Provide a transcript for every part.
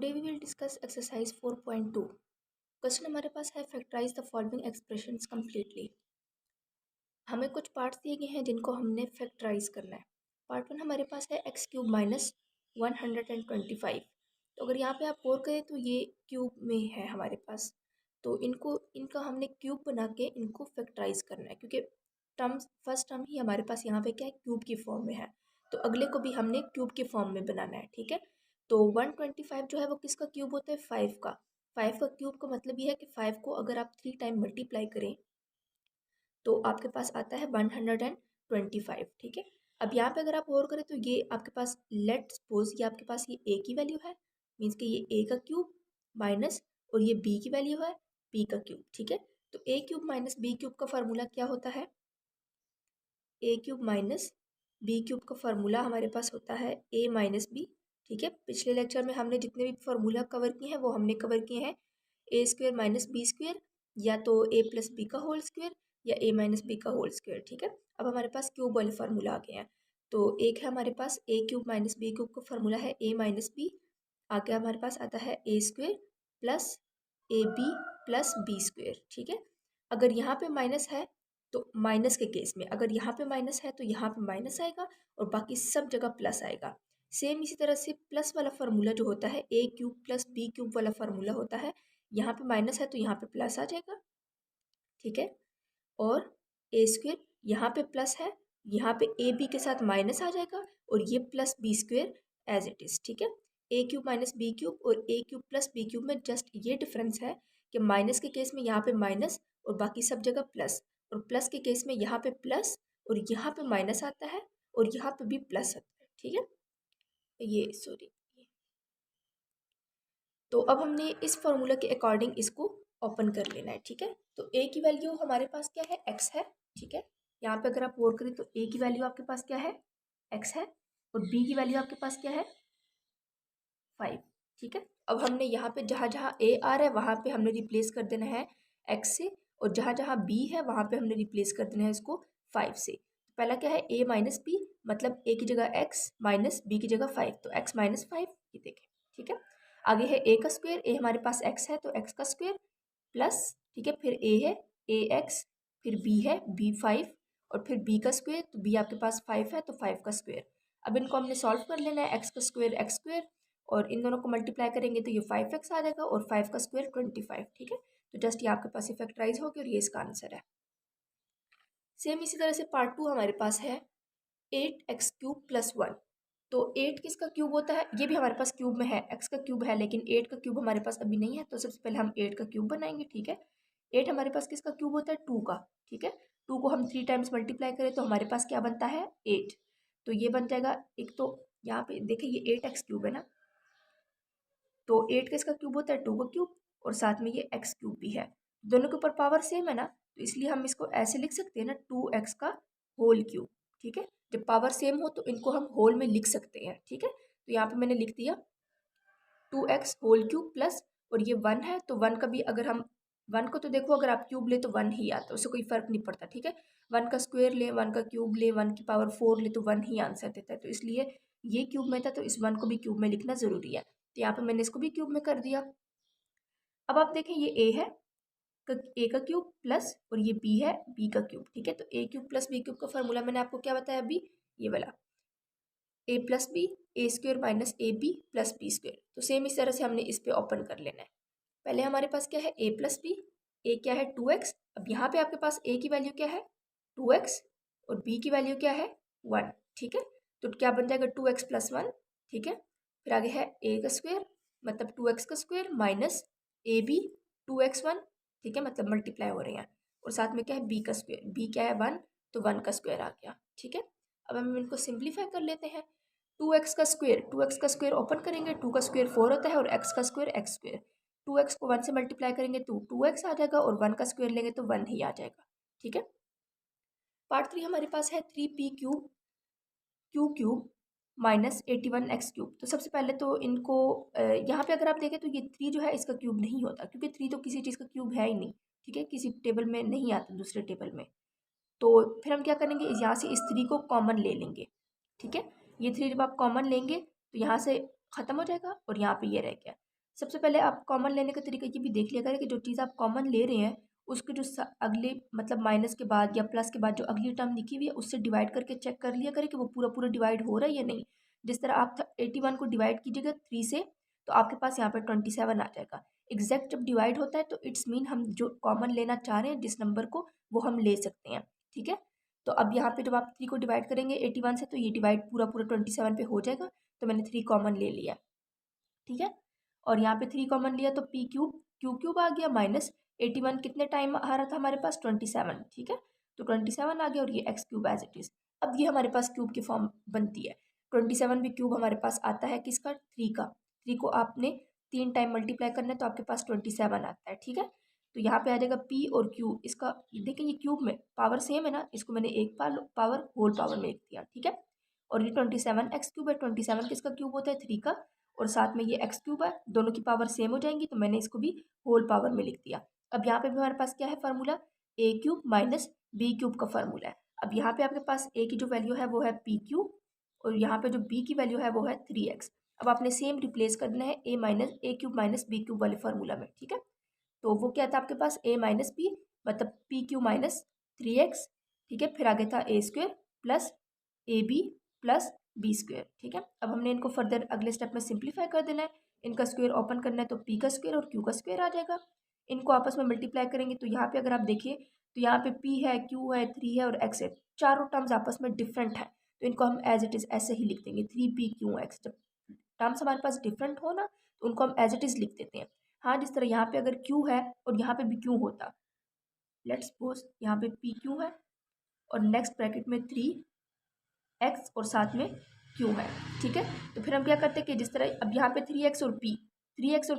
Today we will discuss exercise 4.2. Question हमारे पास है factorise the following expressions completely. हमें कुछ पार्ट्स दिए गए हैं जिनको हमने फैक्टराइज करना है। पार्ट 1 हमारे पास है एक्स क्यूब माइनस 125। तो अगर यहाँ पे आप गौर करें तो ये क्यूब में है हमारे पास, तो इनका हमने क्यूब बना के इनको फैक्टराइज करना है, क्योंकि फर्स्ट टर्म ही हमारे पास यहाँ पे क्या है, क्यूब की फॉर्म में है। तो अगले को भी हमने क्यूब के फॉर्म में बनाना है, ठीक है। तो 125 जो है वो किसका क्यूब होता है, 5 का। 5 का क्यूब का मतलब ये है कि 5 को अगर आप 3 टाइम मल्टीप्लाई करें तो आपके पास आता है 125, ठीक है। अब यहाँ पे अगर आप और करें तो ये आपके पास, लेट सपोज ये आपके पास ये ए की वैल्यू है, मीन्स कि ये ए का क्यूब माइनस, और ये बी की वैल्यू है बी का क्यूब, ठीक है। तो a cube minus B cube का फार्मूला क्या होता है, ए क्यूब माइनस बी क्यूब का फार्मूला हमारे पास होता है ए माइनस बी, ठीक है। पिछले लेक्चर में हमने जितने भी फार्मूला कवर किए हैं वो हमने कवर किए हैं ए स्क्वेयर माइनस बी स्क्वेयर, या तो ए प्लस बी का होल स्क्वेयर या ए माइनस बी का होल स्क्वेयर, ठीक है। अब हमारे पास क्यूब वाले फार्मूला आ गए हैं। तो एक है हमारे पास a cube minus B cube का फार्मूला है ए माइनस बी, आगे हमारे पास आता है a square plus a B plus B square, ठीक है। अगर यहाँ पे माइनस है तो माइनस के केस में, अगर यहाँ पे माइनस है तो यहाँ पे माइनस आएगा और बाकी सब जगह प्लस आएगा। सेम इसी तरह से प्लस वाला फार्मूला जो होता है ए क्यूब प्लस बी क्यूब वाला फार्मूला होता है, यहाँ पे माइनस है तो यहाँ पे प्लस आ जाएगा, ठीक है। और ए स्क्वेयर यहाँ पे प्लस है, यहाँ पे ए बी के साथ माइनस आ जाएगा और ये plus B square as it is, ठीक है। ए क्यूब माइनस बी क्यूब और A cube plus B cube में जस्ट ये डिफरेंस है कि माइनस के केस में यहाँ पे माइनस और बाकी सब जगह प्लस, और प्लस के केस में यहाँ पे प्लस और यहाँ पे माइनस आता है और यहाँ पे भी प्लस आता है, ठीक है। ये सॉरी, तो अब हमने इस फॉर्मूला के अकॉर्डिंग इसको ओपन कर लेना है, ठीक है। तो ए की वैल्यू हमारे पास क्या है, एक्स है, ठीक है। यहाँ पे अगर आप गौर करें तो ए की वैल्यू आपके पास क्या है, एक्स है, और बी की वैल्यू आपके पास क्या है, 5, ठीक है। अब हमने यहाँ पे जहाँ जहाँ ए आ रहा है वहाँ पे हमने रिप्लेस कर देना है एक्स से, और जहाँ जहाँ बी है वहाँ पे हमने रिप्लेस कर देना है इसको 5 से। तो पहला क्या है, ए माइनस बी, मतलब ए की जगह एक्स माइनस बी की जगह 5, तो एक्स माइनस 5, ये देखें, ठीक है। आगे है ए का स्क्वायर, ए हमारे पास एक्स है तो एक्स का स्क्वायर प्लस, ठीक है, फिर ए है ए एक्स, फिर बी है बी 5, और फिर बी का स्क्वायर, तो बी आपके पास 5 है तो 5 का स्क्वायर। अब इनको हमने सॉल्व कर लेना है, एक्स का स्क्वायर एक्स स्क्वायर, और इन दोनों को मल्टीप्लाई करेंगे तो ये 5x आ जाएगा, और 5 का स्क्वायर 25, ठीक है। तो जस्ट ये आपके पास ये फैक्टराइज हो गया और ये इसका आंसर है। सेम इसी तरह से पार्ट 2 हमारे पास है 8x क्यूब प्लस 1। तो 8 किसका क्यूब होता है, ये भी हमारे पास क्यूब में है, x का क्यूब है, लेकिन 8 का क्यूब हमारे पास अभी नहीं है, तो सबसे पहले हम 8 का क्यूब बनाएंगे, ठीक है। 8 हमारे पास किसका क्यूब होता है, 2 का, ठीक है। 2 को हम 3 टाइम्स मल्टीप्लाई करें तो हमारे पास क्या बनता है, 8। तो ये बन जाएगा, एक तो यहाँ पे देखिए ये 8x क्यूब है ना, तो 8 का इसका क्यूब होता है 2 का क्यूब, और साथ में ये x क्यूब भी है, दोनों के ऊपर पावर सेम है ना, तो इसलिए हम इसको ऐसे लिख सकते हैं ना, 2x का होल क्यूब, ठीक है। जब पावर सेम हो तो इनको हम होल में लिख सकते हैं, ठीक है। तो यहाँ पे मैंने लिख दिया 2x होल क्यूब प्लस, और ये 1 है तो 1 का भी, अगर हम 1 को तो देखो अगर आप क्यूब ले तो 1 ही आता है, उससे कोई फर्क नहीं पड़ता, ठीक है। 1 का स्क्वायर ले, 1 का क्यूब ले, 1 की पावर 4 ले तो 1 ही आंसर देता है, तो इसलिए ये क्यूब में था तो इस 1 को भी क्यूब में लिखना जरूरी है, तो यहाँ पे मैंने इसको भी क्यूब में कर दिया। अब आप देखें ये ए है, ए का क्यूब प्लस, और ये बी है बी का क्यूब, ठीक है। तो a cube plus B cube का फॉर्मूला मैंने आपको क्या बताया अभी, ये वाला a plus B, A square minus A B plus B square. तो सेम इस तरह से हमने इस पे ओपन कर लेना है। पहले हमारे पास क्या है, ए प्लस बी, ए क्या है 2x, अब यहाँ पे आपके पास ए की वैल्यू क्या है 2x, और बी की वैल्यू क्या है 1, ठीक है। तो क्या बन जाएगा 2x प्लस 1, ठीक है। फिर आगे है ए का स्क्वायर, मतलब 2x का square minus A B 2x1, ठीक है, मतलब मल्टीप्लाई हो रहे हैं, और साथ में क्या है बी का स्क्वायर, बी क्या है 1, तो 1 का स्क्वायर आ गया, ठीक है। अब हम इनको सिंप्लीफाई कर लेते हैं। 2x का स्क्वायर, 2x का स्क्वायर ओपन करेंगे, 2 का स्क्वायर 4 होता है, और x का स्क्वायर x स्क्वायर, 2x को 1 से मल्टीप्लाई करेंगे तो 2x आ जाएगा, और 1 का स्क्वायर लेंगे तो 1 ही आ जाएगा, ठीक है। पार्ट 3 हमारे पास है 3p cube Q cube minus 81x cube. तो सबसे पहले तो इनको यहाँ पे अगर आप देखें तो ये 3 जो है इसका क्यूब नहीं होता, क्योंकि 3 तो किसी चीज़ का क्यूब है ही नहीं, ठीक है, किसी टेबल में नहीं आता, दूसरे टेबल में। तो फिर हम क्या करेंगे, यहाँ से इस 3 को कॉमन ले लेंगे, ठीक है। ये 3 जब आप कॉमन लेंगे तो यहाँ से ख़त्म हो जाएगा और यहाँ पे ये रह गया, सबसे पहले आप कॉमन लेने का तरीका ये भी देख लिया करें कि जो चीज़ आप कॉमन ले रहे हैं उसके जो अगले मतलब माइनस के बाद या प्लस के बाद जो अगली टर्म लिखी हुई है उससे डिवाइड करके चेक कर लिया करें कि वो पूरा पूरा डिवाइड हो रहा है या नहीं। जिस तरह आप 81 को डिवाइड कीजिएगा 3 से तो आपके पास यहाँ पे 27 आ जाएगा। एग्जैक्ट जब डिवाइड होता है तो इट्स मीन हम जो कॉमन लेना चाह रहे हैं जिस नंबर को वो हम ले सकते हैं। ठीक है, तो अब यहाँ पे जब आप 3 को डिवाइड करेंगे 81 से तो ये डिवाइड पूरा पूरा 27 पे हो जाएगा। तो मैंने 3 कॉमन ले लिया। ठीक है, और यहाँ पे 3 कॉमन लिया तो पी क्यूब क्यू क्यूब आ गया माइनस 81 कितने टाइम आ रहा था हमारे पास 27। ठीक है, तो 27 आ गया और ये X cube as it is. अब ये हमारे पास क्यूब की फॉर्म बनती है। 27 भी क्यूब हमारे पास आता है किसका 3 का। 3 को आपने 3 टाइम मल्टीप्लाई करना है तो आपके पास 27 आता है। ठीक है, तो यहाँ पे आ जाएगा पी और क्यू इसका देखिए ये क्यूब में पावर सेम है ना, इसको मैंने एक पावर होल पावर में लिख दिया। ठीक है, और ये 27 एक्स क्यूब है। 27 किसका क्यूब होता है 3 का, और साथ में ये एक्स क्यूब है, दोनों की पावर सेम हो जाएंगी तो मैंने इसको भी होल पावर में लिख दिया। अब यहाँ पे भी हमारे पास क्या है फार्मूला ए क्यूब माइनस बी क्यूब का फार्मूला है। अब यहाँ पे आपके पास ए की जो वैल्यू है वो है पी क्यूब और यहाँ पे जो बी की वैल्यू है वो है 3x। अब आपने सेम रिप्लेस करना है ए क्यूब माइनस बी क्यूब वाले फार्मूला में। ठीक है, तो वो क्या था आपके पास ए माइनस बी मतलब पी क्यू माइनस 3x। ठीक है, फिर आगे था a square plus a B plus B square. ठीक है, अब हमने इनको फर्दर अगले स्टेप में सिंप्लीफाई कर देना है। इनका स्क्वेयर ओपन करना है तो पी का स्क्वेयर और क्यू का स्क्वेयर आ जाएगा। इनको आपस में मल्टीप्लाई करेंगे तो यहाँ पे अगर आप देखिए तो यहाँ पे पी है क्यू है 3 है और एक्स है, चारों टर्म्स आपस में डिफरेंट है तो इनको हम एज इट इज़ ऐसे ही लिख देंगे 3p q x। जब टर्म्स हमारे पास डिफरेंट हो ना तो उनको हम एज इट इज़ लिख देते हैं। हाँ, जिस तरह यहाँ पे अगर q है और यहाँ पे भी q होता, लेट्स सपोज यहाँ पे पी क्यू है और नेक्स्ट ब्रैकेट में 3x और साथ में q है। ठीक है, तो फिर हम क्या करते हैं कि जिस तरह अब यहाँ पे 3x और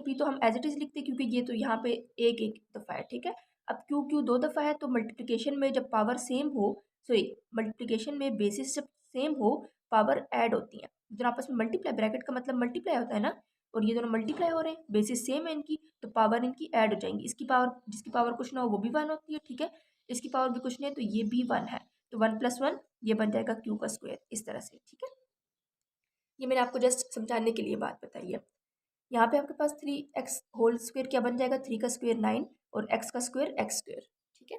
p तो हम एज इट इज़ लिखते हैं क्योंकि ये तो यहाँ पे एक एक दफ़ा है। ठीक है, अब q दो दफ़ा है तो मल्टीप्लिकेशन में जब पावर सेम हो, सॉरी मल्टीप्लिकेशन में बेसिस जब सेम हो पावर ऐड होती हैं। जब आपस में मल्टीप्लाई ब्रैकेट का मतलब मल्टीप्लाई होता है ना, और ये दोनों मल्टीप्लाई हो रहे हैं बेसिस सेम है इनकी तो पावर इनकी ऐड हो जाएंगी। इसकी पावर जिसकी पावर कुछ ना हो वो भी 1 होती है। ठीक है, इसकी पावर भी कुछ नहीं है तो ये भी 1 है तो 1 + 1 ये बन जाएगा क्यू का स्क्वायर इस तरह से। ठीक है, ये मैंने आपको जस्ट समझाने के लिए बात बताई है। यहाँ पे आपके पास 3x होल स्क्वायर क्या बन जाएगा 3 का स्क्वायर 9 और x का स्क्वायर x स्क्वायर। ठीक है,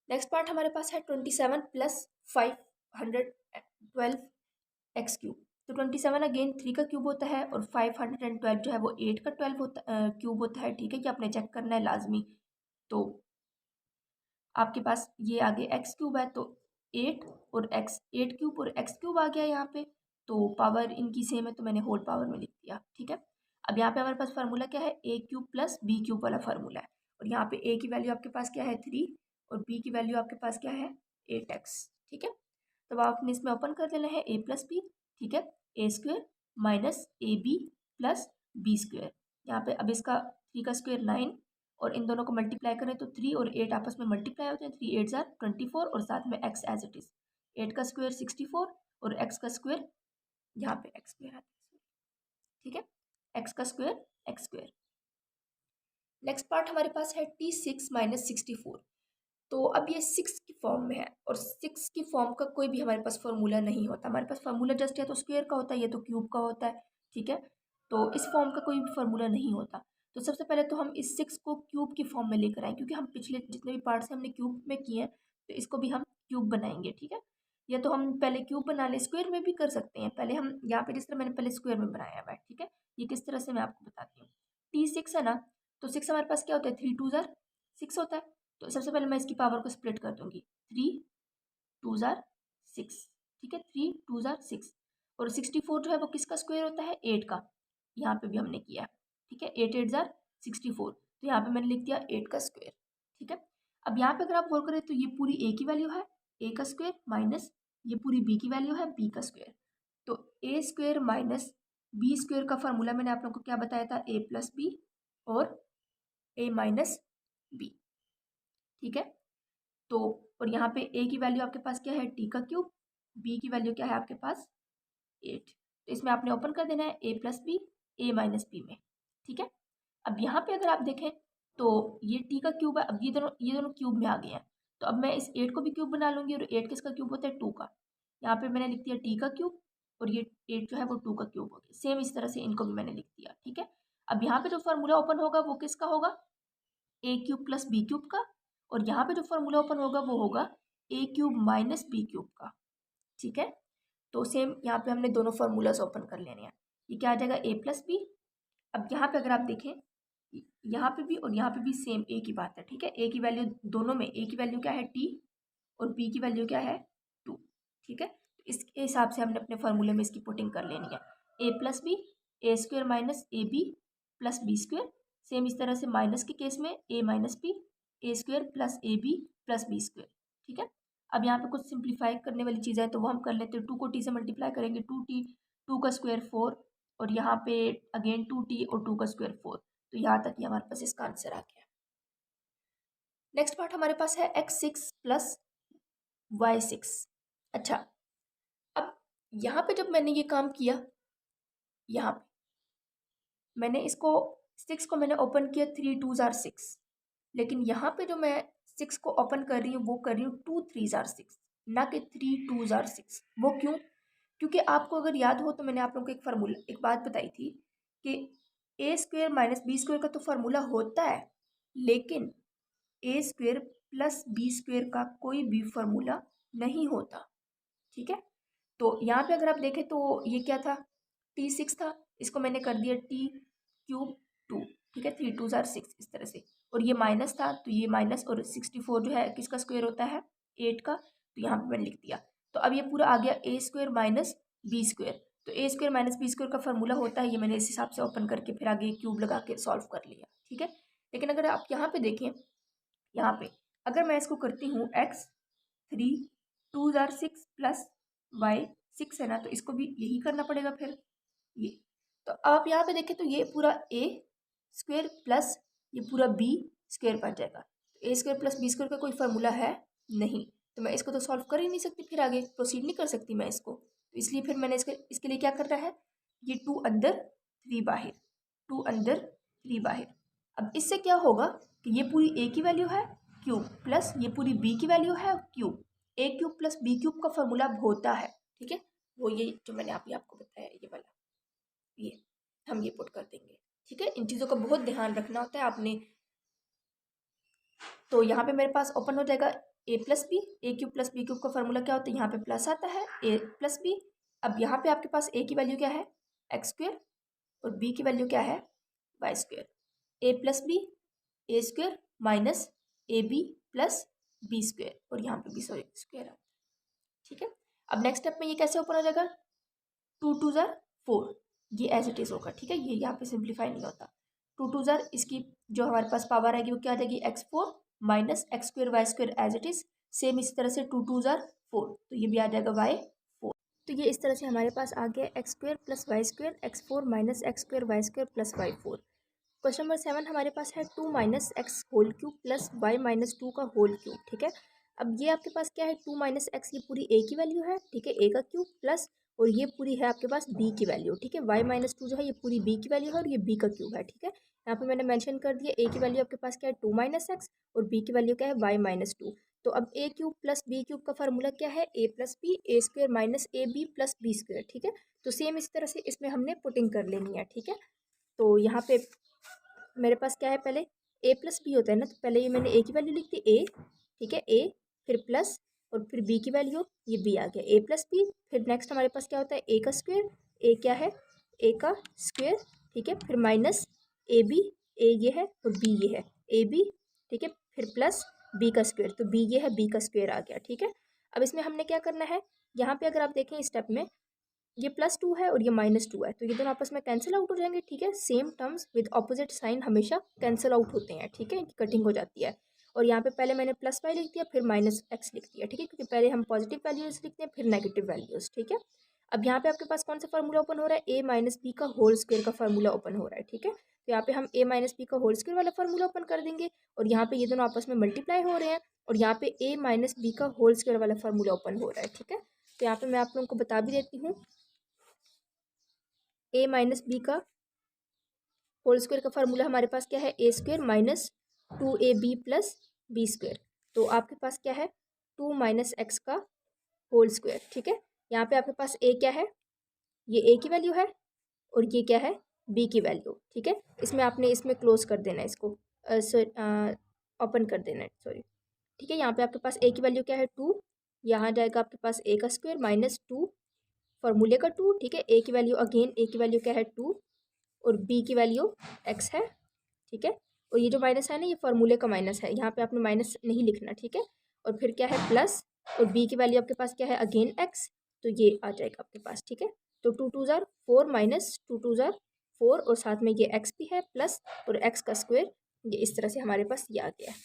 नेक्स्ट पार्ट हमारे पास है 27 + 512 एक्स क्यूब। तो 27 अगेन 3 का क्यूब होता है और 512 जो है वो 8 का 12 होता क्यूब होता है। ठीक है, कि आपने चेक करना है लाजमी। तो आपके पास ये आगे एक्स क्यूब है तो 8 और एक्स 8 क्यूब और एक्स क्यूब आ गया यहाँ पे, तो पावर इनकी सेम है तो मैंने होल पावर में लिख दिया। ठीक है, अब यहाँ पे हमारे पास फार्मूला क्या है ए क्यूब प्लस बी क्यूब वाला फार्मूला है और यहाँ पे ए की वैल्यू आपके पास क्या है 3 और बी की वैल्यू आपके पास क्या है 8x। ठीक है, तो आपने इसमें ओपन कर देना है ए प्लस बी। ठीक है, a square minus A B plus B square. यहाँ पे अब इसका 3 का स्क्वेयर 9 और इन दोनों को मल्टीप्लाई करें तो 3 और 8 आपस में मल्टीप्लाई होते हैं। 3 8 ज़ार 24 और साथ में x एज इट इज़। 8 का स्क्वायर 64 और x का स्क्वायर यहाँ पे x स्क्वायर आता है। ठीक है, x का square x square. Next part हमारे पास है T6 - 64। तो अब ये 6 की फॉर्म में है और 6 की फॉर्म का कोई भी हमारे पास फार्मूला नहीं होता। हमारे पास फार्मूला जस्ट या तो स्क्वायर का होता है या तो क्यूब का होता है। ठीक है, तो इस फॉर्म का कोई भी फार्मूला नहीं होता। तो सबसे पहले तो हम इस 6 को क्यूब की फॉर्म में लेकर आए क्योंकि हम पिछले जितने भी पार्ट्स हैं हमने क्यूब में किए हैं तो इसको भी हम क्यूब बनाएंगे। ठीक है, या तो हम पहले क्यूब बना लें, स्क्वायर में भी कर सकते हैं। पहले हम यहाँ पे जिस तरह मैंने पहले स्क्वायर में बनाया हुआ है। ठीक है, ये किस तरह से मैं आपको बताती हूँ। T6 है ना, तो 6 हमारे पास क्या होता है 3 2 ज़ार 6 होता है। तो सबसे पहले मैं इसकी पावर को स्प्लिट कर दूंगी 3 2 ज़ार 6। ठीक है, 3 2 ज़ार 6 और 64 जो है वो किसका स्क्वायर होता है 8 का। यहाँ पे भी हमने किया। ठीक है, 8 8 ज़ार 64 तो यहाँ पे मैंने लिख दिया 8 का स्क्वायर। ठीक है, अब यहाँ पे अगर आप गौर करें तो ये पूरी ए की वैल्यू है ए का स्क्वायर माइनस ये पूरी बी की वैल्यू है बी का स्क्वायर। तो ए स्क्वायर माइनस बी स्क्वायर का फार्मूला मैंने आप लोगों को क्या बताया था ए प्लस बी और ए माइनस बी। ठीक है, तो और यहाँ पे ए की वैल्यू आपके पास क्या है टी का क्यूब, बी की वैल्यू क्या है आपके पास 8। तो इसमें आपने ओपन कर देना है a plus B A minus B में। ठीक है, अब यहाँ पे अगर आप देखें तो ये टी का क्यूब है। अब ये दोनों क्यूब में आ गए हैं तो अब मैं इस 8 को भी क्यूब बना लूंगी और 8 किसका क्यूब होता है 2 का। यहाँ पे मैंने लिख दिया टी का क्यूब और ये 8 जो है वो 2 का क्यूब हो गया। सेम इस तरह से इनको भी मैंने लिख दिया। ठीक है, अब यहाँ पे जो फार्मूला ओपन होगा वो किसका होगा, ए क्यूब प्लस बी क्यूब का, और यहाँ पे जो फार्मूला ओपन होगा वो होगा ए क्यूब माइनस बी क्यूब का। ठीक है, तो सेम यहाँ पे हमने दोनों फार्मूलाज ओपन कर लेने हैं। ये क्या आ जाएगा, ए प्लस बी। अब यहाँ पे अगर आप देखें, यहाँ पे भी और यहाँ पे भी सेम ए की बात है। ठीक है, ए की वैल्यू दोनों में, ए की वैल्यू क्या है टी और बी की वैल्यू क्या है 2। ठीक है, इसके हिसाब से हमने अपने फार्मूले में इसकी पुटिंग कर लेनी है, a plus B, A square minus A B plus B square. Same इस तरह से माइनस के केस में a minus b, A square plus a B plus B square. ठीक है, अब यहाँ पे कुछ सिंप्लीफाई करने वाली चीज़ है तो वो हम कर लेते हैं। 2 को टी से मल्टीप्लाई करेंगे 2t, 2 का स्क्वायर 4, और यहाँ पे अगेन 2t और 2 का स्क्वायर 4। तो यहाँ तक ही हमारे पास इसका आंसर आ गया। नेक्स्ट पार्ट हमारे पास है x6 प्लस y6। अच्छा, अब यहाँ पे जब मैंने ये काम किया, यहाँ पे मैंने इसको 6 को मैंने ओपन किया 3 2s are 6, लेकिन यहाँ पे जो मैं 6 को ओपन कर रही हूँ वो कर रही हूँ 2 3s are 6, ना कि 3 2s are 6। वो क्यों? क्योंकि आपको अगर याद हो तो मैंने आप लोगों को एक फार्मूला, एक बात बताई थी कि ए स्क्वेयर माइनस बी स्क्वेयर का तो फार्मूला होता है, लेकिन ए स्क्वेयर प्लस बी स्क्वेयर का कोई भी फार्मूला नहीं होता। ठीक है, तो यहाँ पे अगर आप देखें तो ये क्या था, T6 था, इसको मैंने कर दिया टी क्यूब 2। ठीक है, 3 2s are 6 इस तरह से, और ये माइनस था तो ये माइनस, और 64 जो है किसका स्क्वायर होता है 8 का, तो यहाँ पे मैंने लिख दिया। तो अब ये पूरा आ गया ए स्क्वायर माइनस बी स्क्वायर। तो ए स्क्वायर माइनस बी स्क्वायर का फार्मूला होता है, ये मैंने इस हिसाब से ओपन करके फिर आगे क्यूब लगा के सॉल्व कर लिया। ठीक है, लेकिन अगर आप यहाँ पे देखें, यहाँ पे अगर मैं इसको करती हूँ x3 2s are 6 plus y6 है ना, तो इसको भी यही करना पड़ेगा फिर ये। तो आप यहाँ पे देखें तो ये पूरा ए स्क्वेयर प्लस ये पूरा बी स्क्वेयर बन जाएगा। तो ए स्क्वेयर प्लस बी स्क्वेयर का कोई फार्मूला है नहीं, तो मैं इसको तो सॉल्व कर ही नहीं सकती, फिर आगे प्रोसीड नहीं कर सकती मैं इसको। तो इसलिए फिर मैंने इसके लिए क्या करना है, ये 2 अंदर 3 बाहर, 2 अंदर 3 बाहर। अब इससे क्या होगा कि ये पूरी ए की वैल्यू है क्यूब प्लस ये पूरी बी की वैल्यू है क्यूब, ए क्यूब प्लस बी क्यूब का फार्मूला होता है। ठीक है, वो ये जो मैंने अभी आपको बताया ये वाला, ये हम ये पुट कर देंगे। ठीक है, इन चीज़ों का बहुत ध्यान रखना होता है आपने। तो यहाँ पे मेरे पास ओपन हो जाएगा ए प्लस बी, ए क्यूब प्लस बी क्यूब का फार्मूला क्या होता है, यहाँ पे प्लस आता है ए प्लस बी। अब यहाँ पे आपके पास ए की वैल्यू क्या है एक्स स्क्वेयर, और बी की वैल्यू क्या है Y square. A plus B A square minus A B plus B square, और यहाँ पे भी सॉरी स्क्वेयर आता है। ठीक है, अब नेक्स्ट स्टेप में ये कैसे ओपन हो जाएगा, 2 2s are 4, ये एज इट इज़ होगा। ठीक है, ये यहाँ पे सिंप्लीफाई नहीं होता। 2 2s are, इसकी जो हमारे पास पावर आएगी वो क्या आ जाएगी x4 minus X square Y square as it is. Same इसी तरह से 2 2s are 4, तो ये भी आ जाएगा y4। तो ये इस तरह से हमारे पास आ गया X square plus Y square x4 minus X square Y square plus y4। Question number 7 हमारे पास है 2 minus X whole cube plus Y minus 2 का होल क्यूब। ठीक है, अब ये आपके पास क्या है 2 माइनस एक्स, ये पूरी ए की वैल्यू है। ठीक है, ए का क्यूब प्लस और ये पूरी है आपके पास बी की वैल्यू। ठीक है, वाई माइनस 2 जो है ये पूरी बी की वैल्यू है और ये बी का क्यूब है। ठीक है, यहाँ पे मैंने मेंशन कर दिया ए की वैल्यू आपके पास क्या है 2 माइनस एक्स और बी की वैल्यू क्या है वाई माइनस 2। तो अब a cube plus B cube का फार्मूला क्या है a plus B A square minus A B plus B square. ठीक है, तो सेम इस तरह से इसमें हमने पुटिंग कर लेनी है। ठीक है, तो यहाँ पे मेरे पास क्या है, पहले ए प्लस बी होता है ना, तो पहले ये मैंने ए की वैल्यू लिख दी ए। ठीक है, ए फिर प्लस और फिर बी की वैल्यू, ये बी आ गया ए प्लस बी। फिर नेक्स्ट हमारे पास क्या होता है ए का स्क्वायर, ए क्या है ए का स्क्वायर। ठीक है, फिर माइनस ए बी, ए ये है और बी ये है ए बी। ठीक है, फिर प्लस बी का स्क्वायर, तो बी ये है बी का स्क्वायर आ गया। ठीक है, अब इसमें हमने क्या करना है, यहाँ पे अगर आप देखें स्टेप में ये +2 है और ये -2 है, तो ये दोनों आपस में कैंसिल आउट हो जाएंगे। ठीक है, same terms with opposite sign हमेशा कैंसिल आउट होते हैं। ठीक है, कटिंग हो जाती है। और यहाँ पे पहले मैंने +y लिख दिया फिर -x लिख दिया। ठीक है, क्योंकि पहले हम पॉजिटिव वैल्यूज लिखते हैं फिर नेगेटिव वैल्यूज। ठीक है, अब यहाँ पे आपके पास कौन सा फार्मूला ओपन हो रहा है, a माइनस बी का होल स्क्वायर का फार्मूला ओपन हो रहा है। ठीक है, तो यहाँ पे हम a माइनस बी का होल स्क्वायर वाला फार्मूला ओपन कर देंगे, और यहाँ पे ये दोनों आपस में मल्टीप्लाई हो रहे हैं, और यहाँ पे a माइनस बी का होल स्क्वायर वाला फार्मूला ओपन हो रहा है। ठीक है, तो यहाँ पे मैं आप लोगों को बता भी देती हूँ, ए माइनस बी का होल स्क्वायर का फार्मूला हमारे पास क्या है a square minus 2ab plus B square. तो आपके पास क्या है 2 माइनस एक्स का होल स्क्वायर। ठीक है, यहाँ पे आपके पास ए क्या है, ये ए की वैल्यू है और ये क्या है बी की वैल्यू, ठीक है। इसमें आपने इसमें क्लोज कर देना है इसको, ओपन कर देना है, सॉरी, ठीक है। यहाँ पे आपके पास ए की वैल्यू क्या है 2, यहाँ जाएगा आपके पास ए का स्क्वायर माइनस 2 फॉर्मूले का 2, ठीक है। ए की वैल्यू अगेन, ए की वैल्यू क्या है 2 और बी की वैल्यू एक्स है, ठीक है। और ये जो माइनस है ना, ये फॉर्मूले का माइनस है, यहाँ पे आपने माइनस नहीं लिखना, ठीक है। और फिर क्या है प्लस, और बी की वैल्यू आपके पास क्या है अगेन एक्स, तो ये आ जाएगा आपके पास, ठीक है। तो 2 2 ज़ार 4 माइनस 2 2 ज़ार 4 और साथ में ये एक्स भी है प्लस और एक्स का स्क्वायर, ये इस तरह से हमारे पास ये आ गया है,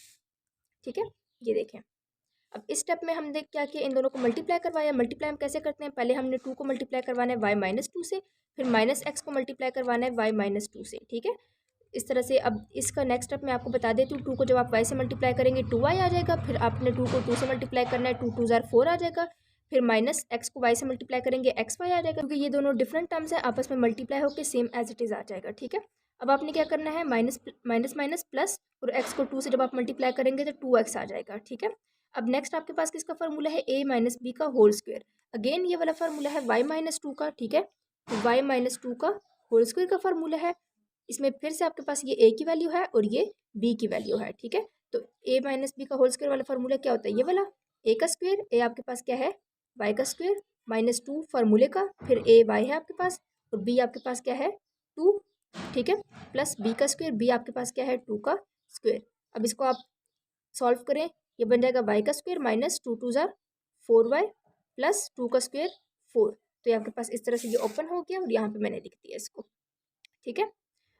ठीक है। ये देखें, अब इस स्टेप में हम देख क्या किया, इन दोनों को मल्टीप्लाई करवाया। मल्टीप्लाई हम कैसे करते हैं, पहले हमने 2 को मल्टीप्लाई करवाना है वाई माइनस 2 से, फिर माइनस एक्स को मल्टीप्लाई करवाना है वाई माइनस 2 से, ठीक है। इस तरह से अब इसका नेक्स्ट स्टेप मैं आपको बता देती हूँ। 2 को जब आप वाई से मल्टीप्लाई करेंगे 2y आ जाएगा, फिर आपने 2 को 2 से मल्टीप्लाई करना है, 2 2 ज़ार 4 आ जाएगा, फिर माइनस एक्स को वाई से मल्टीप्लाई करेंगे एक्स वाई आ जाएगा, क्योंकि ये दोनों डिफरेंट टर्म्स हैं, आपस में मल्टीप्लाई होकर सेम एज इट इज़ आ जाएगा, ठीक है। अब आपने क्या करना है, माइनस माइनस माइनस प्लस, और एक्स को 2 से जब आप मल्टीप्लाई करेंगे तो 2x आ जाएगा, ठीक है। अब नेक्स्ट आपके पास किसका फॉर्मूला है, a माइनस बी का होल स्क्वायर, अगेन ये वाला फॉर्मूला है y माइनस 2 का, ठीक है। तो y माइनस 2 का होल स्क्वायर का फॉर्मूला है, इसमें फिर से आपके पास ये a की वैल्यू है और ये b की वैल्यू है, ठीक है। तो a माइनस बी का होल स्क्वायर वाला फॉर्मूला क्या होता है, ये वाला a का स्क्वायर, a आपके पास क्या है y का स्क्वायर माइनस 2 फार्मूले का, फिर a y है आपके पास और b आपके पास क्या है 2, ठीक है, प्लस b का स्क्वायर, b आपके पास क्या है 2 का स्क्वायर। अब इसको आप सॉल्व करें, ये बन जाएगा y का स्क्वायर माइनस 2 2 ज़ार 4y प्लस 2 का स्क्वायर 4। तो ये आपके पास इस तरह से ये ओपन हो गया और यहाँ पे मैंने लिख दिया इसको, ठीक है।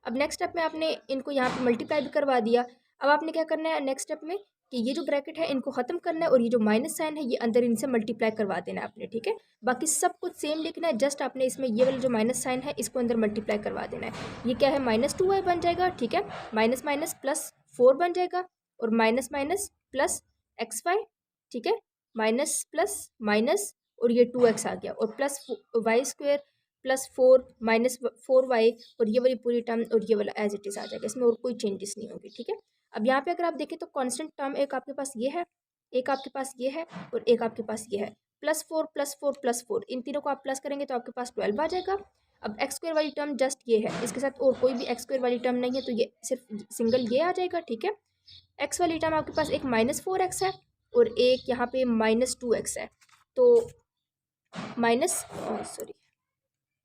अब नेक्स्ट स्टेप में आपने इनको यहाँ पे मल्टीप्लाई भी करवा दिया। अब आपने क्या करना है नेक्स्ट स्टेप में कि ये जो ब्रैकेट है इनको ख़त्म करना है और ये जो माइनस साइन है ये अंदर इनसे मल्टीप्लाई करवा देना है आपने, ठीक है। बाकी सब कुछ सेम लिखना है, जस्ट आपने इसमें ये वाला जो माइनस साइन है इसको अंदर मल्टीप्लाई करवा देना है। ये क्या है माइनस 2y बन जाएगा, ठीक है, माइनस माइनस प्लस 4 बन जाएगा और minus minus plus X Y, ठीक है, माइनस प्लस माइनस और ये 2x आ गया और plus Y square plus 4 minus 4y और ये वाली पूरी टर्म और ये वाला एज इट इज़ आ जाएगा, इसमें और कोई चेंजेस नहीं होगी, ठीक है। अब यहाँ पे अगर आप देखें तो कांस्टेंट टर्म एक आपके पास ये है, एक आपके पास ये है और एक आपके पास ये है, प्लस 4 प्लस 4 प्लस 4, इन तीनों को आप प्लस करेंगे तो आपके पास 12 आ जाएगा। अब एक्स स्क्वायर वाली टर्म जस्ट ये है, इसके साथ और कोई भी एक्स स्क्वायर वाली टर्म नहीं है, तो ये सिर्फ सिंगल ये आ जाएगा, ठीक है। एक्स वाली टर्म आपके पास एक माइनस 4x है और एक यहाँ पे माइनस 2x है, तो माइनस सॉरी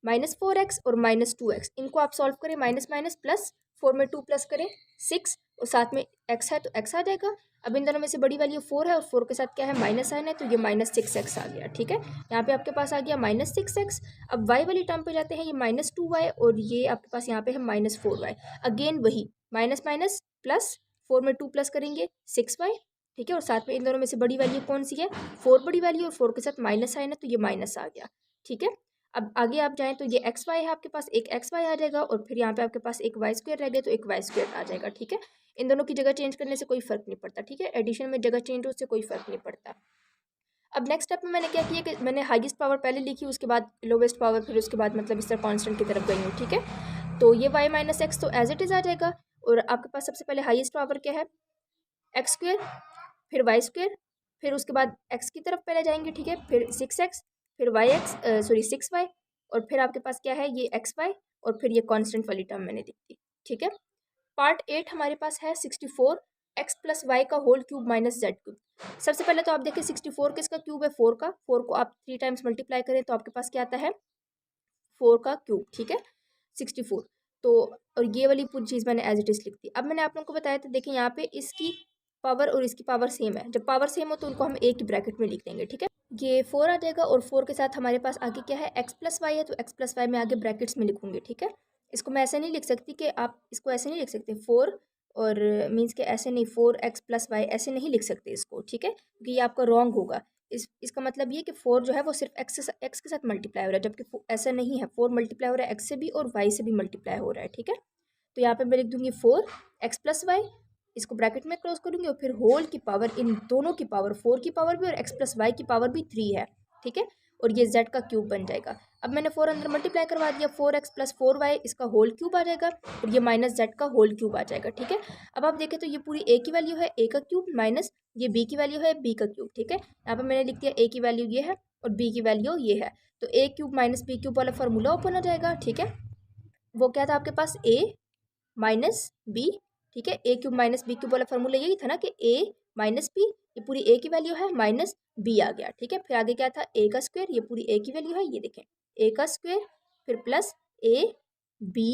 माइनस 4x और माइनस 2x, इनको आप सॉल्व करें, माइनस माइनस प्लस 4 में 2 प्लस करें 6 और साथ में x है तो x आ जाएगा। अब इन दोनों में से बड़ी वैल्यू 4 है और 4 के साथ क्या है माइनस साइन है, तो ये माइनस 6x आ गया, ठीक है। यहाँ पे आपके पास आ गया माइनस 6x। अब y वाली टर्म पे जाते हैं, ये माइनस 2y और ये आपके पास यहाँ पे है माइनस 4y, अगेन वही माइनस माइनस प्लस 4 में 2 प्लस करेंगे 6y, ठीक है। और साथ में इन दोनों में से बड़ी वैल्यू कौन सी है 4 बड़ी वैल्यू और 4 के साथ माइनस साइन है, तो ये माइनस आ गया, ठीक है। अब आगे आप जाएं तो ये एक्स वाई है आपके पास, एक एक्स वाई आ जाएगा और फिर यहाँ पे आपके पास एक वाई स्क्वायर रह गया तो एक वाई स्क्वायर आ जाएगा, ठीक है। इन दोनों की जगह चेंज करने से कोई फर्क नहीं पड़ता, ठीक है, एडिशन में जगह चेंज हो उससे कोई फर्क नहीं पड़ता। अब नेक्स्ट स्टेप में मैंने क्या किया कि मैंने हाईएस्ट पावर पहले लिखी, उसके बाद लोवेस्ट पावर, फिर उसके बाद मतलब इस तरह कॉन्स्टेंट की तरफ गई हूँ, ठीक है। तो ये वाई माइनस एक्स तो एज इट इज़ आ जाएगा और आपके पास सबसे पहले हाईएस्ट पावर क्या है एक्स स्क्वायर, फिर वाई स्क्वायर, फिर उसके बाद एक्स की तरफ पहले जाएंगे, ठीक है, फिर 6x, फिर वाई एक्स सॉरी 6y और फिर आपके पास क्या है ये एक्स वाई और फिर ये कांस्टेंट वाली टर्म मैंने दी थी, ठीक है। पार्ट 8 हमारे पास है 64 एक्स प्लस वाई का whole cube minus Z cube. सबसे पहले तो आप देखिए 64 किसका क्यूब है 4 का, 4 को आप 3 टाइम्स मल्टीप्लाई करें तो आपके पास क्या आता है 4 का क्यूब, ठीक है, 64। तो और ये वाली पूरी चीज़ मैंने एज इट इज़ लिख दी। अब मैंने आप लोगों को बताया था देखिए यहाँ पे इसकी पावर और इसकी पावर सेम है, जब पावर सेम हो तो उनको हम एक ही ब्रैकेट में लिख देंगे, ठीक है। ये 4 आ जाएगा और 4 के साथ हमारे पास आगे क्या है एक्स प्लस वाई है, तो एक्स प्लस वाई में आगे ब्रैकेट्स में लिखूंगी, ठीक है। इसको मैं ऐसे नहीं लिख सकती कि आप इसको ऐसे नहीं लिख सकते 4 और मीन्स के ऐसे नहीं 4x प्लस वाई ऐसे नहीं लिख सकते इसको, ठीक है, क्योंकि ये आपका रॉन्ग होगा। इसका मतलब ये कि 4 जो है वो सिर्फ एक्स के साथ मल्टीप्लाई हो रहा है, जबकि ऐसा नहीं है, 4 मल्टीप्लाई हो रहा है एक्स से भी और वाई से भी मल्टीप्लाई हो रहा है, ठीक है। तो यहाँ पे मैं लिख दूंगी 4x प्लस वाई, इसको ब्रैकेट में क्लोज करूंगी और फिर होल की पावर, इन दोनों की पावर 4 की पावर भी और x प्लस वाई की पावर भी 3 है, ठीक है, और ये z का क्यूब बन जाएगा। अब मैंने 4 अंदर मल्टीप्लाई करवा दिया, 4x प्लस 4y इसका होल क्यूब आ जाएगा और ये माइनस z का होल क्यूब आ जाएगा, ठीक है। अब आप देखें तो ये पूरी a की वैल्यू है a का क्यूब माइनस ये b की वैल्यू है b का क्यूब, ठीक है। यहाँ पर मैंने लिख दिया a की वैल्यू ये है और b की वैल्यू ये है, तो a cube minus b cube वाला फॉर्मूला ओपन हो जाएगा, ठीक है। वो क्या था आपके पास a माइनस बी, ठीक है, a cube minus B cube वाला फॉर्मूला यही था ना कि a माइनस बी, ये पूरी a की वैल्यू है, माइनस b आ गया, ठीक है। फिर आगे क्या था, a का स्क्वायर, ये पूरी a की वैल्यू है, ये देखें a का स्क्वायर, फिर प्लस a b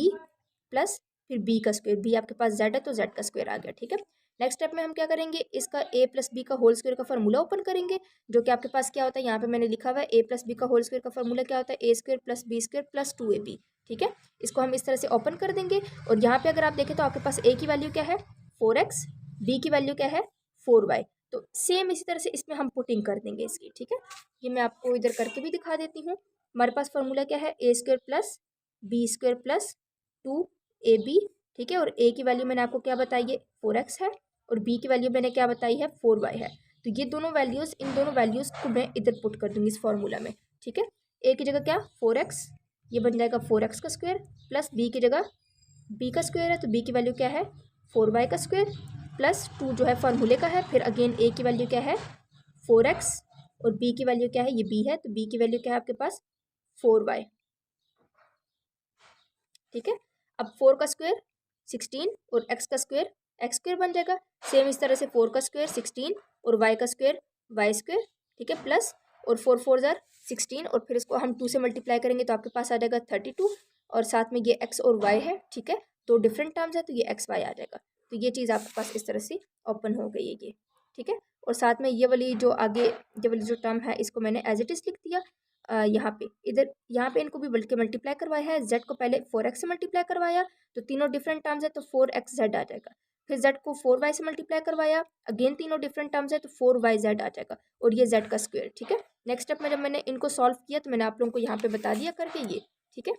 प्लस फिर b का स्क्वायर, b आपके पास z है तो z का स्क्वायर आ गया, ठीक है। नेक्स्ट स्टेप में हम क्या करेंगे, इसका a प्लस बी का होल स्क्वायर का फॉर्मूला ओपन करेंगे, जो कि आपके पास क्या होता है, यहाँ पे मैंने लिखा हुआ है a प्लस बी का होल स्क्वायर का फॉर्मूला क्या होता है, a square plus B square plus 2ab, ठीक है। इसको हम इस तरह से ओपन कर देंगे और यहाँ पे अगर आप देखें तो आपके पास a की वैल्यू क्या है 4x, b की वैल्यू क्या है 4y, तो सेम इसी तरह से इसमें हम पुटिंग कर देंगे इसकी, ठीक है। ये मैं आपको इधर करके भी दिखा देती हूँ। हमारे पास फॉर्मूला क्या है, a square plus B square plus 2ab, ठीक है। और a की वैल्यू मैंने आपको क्या बताई है 4x है, और b की वैल्यू मैंने क्या बताई है 4y है। तो ये दोनों वैल्यूज़, इन दोनों वैल्यूज़ को मैं इधर पुट कर दूंगी इस फॉर्मूला में, ठीक है। a की जगह क्या 4x, ये बन जाएगा 4x का स्क्वायर, प्लस b की जगह b का स्क्वायर है तो b की वैल्यू क्या है 4y का स्क्वायर, प्लस 2 जो है फॉर्मूले का है, फिर अगेन a की वैल्यू क्या है 4x, और b की वैल्यू क्या है, ये b है तो b की वैल्यू क्या है आपके पास 4y, ठीक है। अब 4 का स्क्वायर 16 और x का स्क्वायर एक्स स्क्वायर बन जाएगा, सेम इस तरह से 4 का स्क्वायर 16 और y का स्क्वायर वाई स्क्वायर, ठीक है, प्लस और 4 4 जार 16, और फिर इसको हम 2 से मल्टीप्लाई करेंगे तो आपके पास आ जाएगा 32, और साथ में ये x और y है, ठीक है, तो डिफरेंट टर्म्स है तो ये x y आ जाएगा। तो ये चीज़ आपके पास इस तरह से ओपन हो गई है ये, ठीक है। और साथ में ये वाली जो आगे, ये वाली जो टर्म है इसको मैंने एज इट इज़ लिख दिया। यहाँ पे इधर यहाँ पे इनको भी बल्कि मल्टीप्लाई करवाया है, z को पहले 4x से मल्टीप्लाई करवाया तो तीनों डिफरेंट टर्म्स है तो 4xz आ जाएगा, फिर z को 4y से मल्टीप्लाई करवाया, अगेन तीनों डिफरेंट टर्म्स है तो 4yz आ जाएगा, और ये z का स्क्वायर, ठीक है। नेक्स्ट स्टेप में जब मैंने इनको सॉल्व किया तो मैंने आप लोगों को यहाँ पे बता दिया करके ये, ठीक है,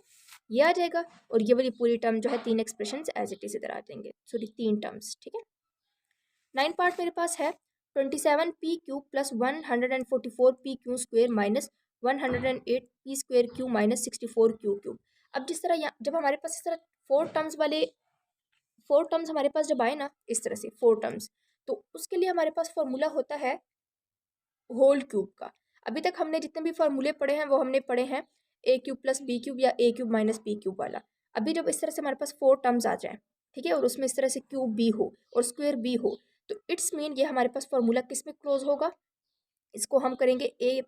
ये आ जाएगा, और ये वाली पूरी टर्म जो है 3 एक्सप्रेशन एज इट इज इधर आ जाएंगे, सॉरी 3 टर्म्स, ठीक है। 9 पार्ट मेरे पास है 27p cube plus 144p Q square minus 108p square Q minus 64q cube. अब जिस तरह यहाँ जब हमारे पास इस तरह 4 टर्म्स हमारे पास जब आए ना इस तरह से 4 टर्म्स, तो उसके लिए हमारे पास फॉर्मूला होता है होल क्यूब का। अभी तक हमने जितने भी फॉर्मूले पढ़े हैं वो हमने पढ़े हैं a cube plus B cube या a cube minus B cube वाला। अभी जब इस तरह से हमारे पास 4 टर्म्स आ जाए, ठीक है, और उसमें इस तरह से क्यूब b हो और स्क्वायर b हो, तो इट्स मीन ये हमारे पास फॉर्मूला किस में क्लोज होगा, इसको हम करेंगे ए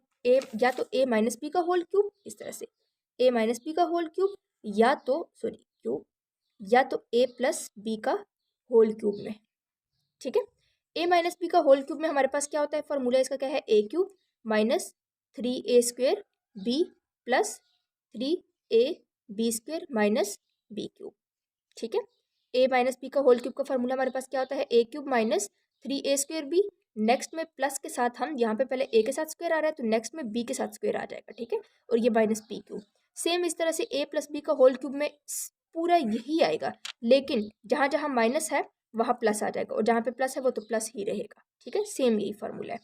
या तो a माइनस बी का होल क्यूब, इस तरह से a माइनस बी का होल क्यूब, या तो सॉरी क्यूब, या तो a प्लस बी का होल क्यूब में, ठीक है। a माइनस बी का होल क्यूब में हमारे पास क्या होता है फॉर्मूला, इसका क्या है a cube minus 3a square b plus 3a B square minus B cube, ठीक है। a माइनस बी का होल क्यूब का फॉर्मूला हमारे पास क्या होता है a cube minus 3a square B, next में प्लस के साथ हम यहाँ पे पहले a के साथ स्क्वायर आ रहा है तो नेक्स्ट में b के साथ स्क्वायर आ जाएगा, ठीक है, और ये माइनस बी क्यूब। सेम इस तरह से a प्लस बी का होल क्यूब में पूरा यही आएगा, लेकिन जहाँ जहाँ माइनस है वहाँ प्लस आ जाएगा, और जहाँ पे प्लस है वो तो प्लस ही रहेगा, ठीक है, सेम यही फॉर्मूला है।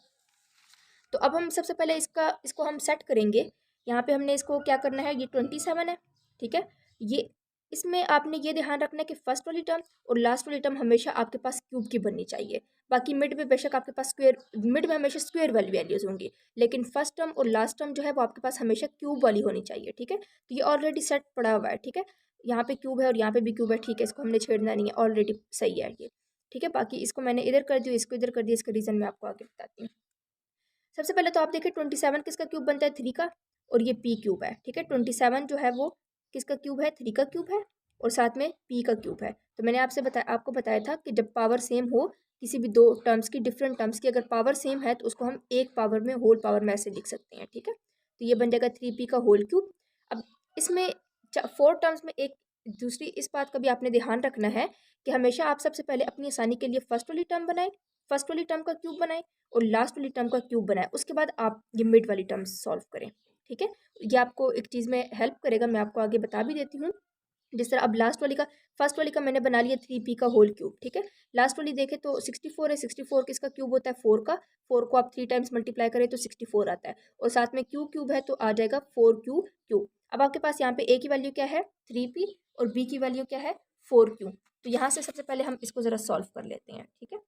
तो अब हम सबसे पहले इसको हम सेट करेंगे। यहाँ पे हमने इसको क्या करना है, ये 27 है, ठीक है। ये इसमें आपने ये ध्यान रखना है कि फर्स्ट वाली टर्म और लास्ट वाली टर्म हमेशा आपके पास क्यूब की बननी चाहिए। बाकी मिड में बेशक आपके पास स्क्वायर, मिड में हमेशा स्क्वायर वाली वैल्यूज होंगी, लेकिन फर्स्ट टर्म और लास्ट टर्म जो है वो आपके पास हमेशा क्यूब वाली होनी चाहिए, ठीक है। तो ये ऑलरेडी सेट पड़ा हुआ है, ठीक है, यहाँ पे क्यूब है और यहाँ पे भी क्यूब है, ठीक है, इसको हमने छेड़ना नहीं है, ऑलरेडी सही है ये, ठीक है। बाकी इसको मैंने इधर कर दिया, इसको इधर कर दिया, इसका रीज़न मैं आपको आगे बताती हूँ। सबसे पहले तो आप देखिए 27 किसका क्यूब बनता है 3 का, और ये p क्यूब है, ठीक है। 27 जो है वो किसका क्यूब है 3 का क्यूब है, और साथ में p का क्यूब है। तो मैंने आपको बताया था कि जब पावर सेम हो किसी भी दो टर्म्स की, डिफरेंट टर्म्स की, अगर पावर सेम है तो उसको हम एक पावर में होल पावर में ऐसे लिख सकते हैं, ठीक है। तो ये बन जाएगा 3p का होल क्यूब। अब इसमें 4 टर्म्स में एक दूसरी इस बात का भी आपने ध्यान रखना है कि हमेशा आप सबसे पहले अपनी आसानी के लिए फर्स्ट वाली टर्म बनाए, फर्स्ट वाली टर्म का क्यूब बनाए और लास्ट वाली टर्म का क्यूब बनाए, उसके बाद आप ये मिड वाली टर्म्स सॉल्व करें, ठीक है। ये आपको एक चीज़ में हेल्प करेगा, मैं आपको आगे बता भी देती हूँ। जिस तरह अब लास्ट वाली का, फर्स्ट वाली का मैंने बना लिया 3p का होल क्यूब, ठीक है। लास्ट वाली देखें तो 64 है, 64 किसका क्यूब होता है 4 का, 4 को आप 3 टाइम्स मल्टीप्लाई करें तो 64 आता है, और साथ में क्यू क्यूब है तो आ जाएगा 4q क्यूब। अब आपके पास यहाँ पे a की वैल्यू क्या है 3p और b की वैल्यू क्या है 4q। तो यहाँ से सबसे पहले हम इसको ज़रा सॉल्व कर लेते हैं, ठीक है।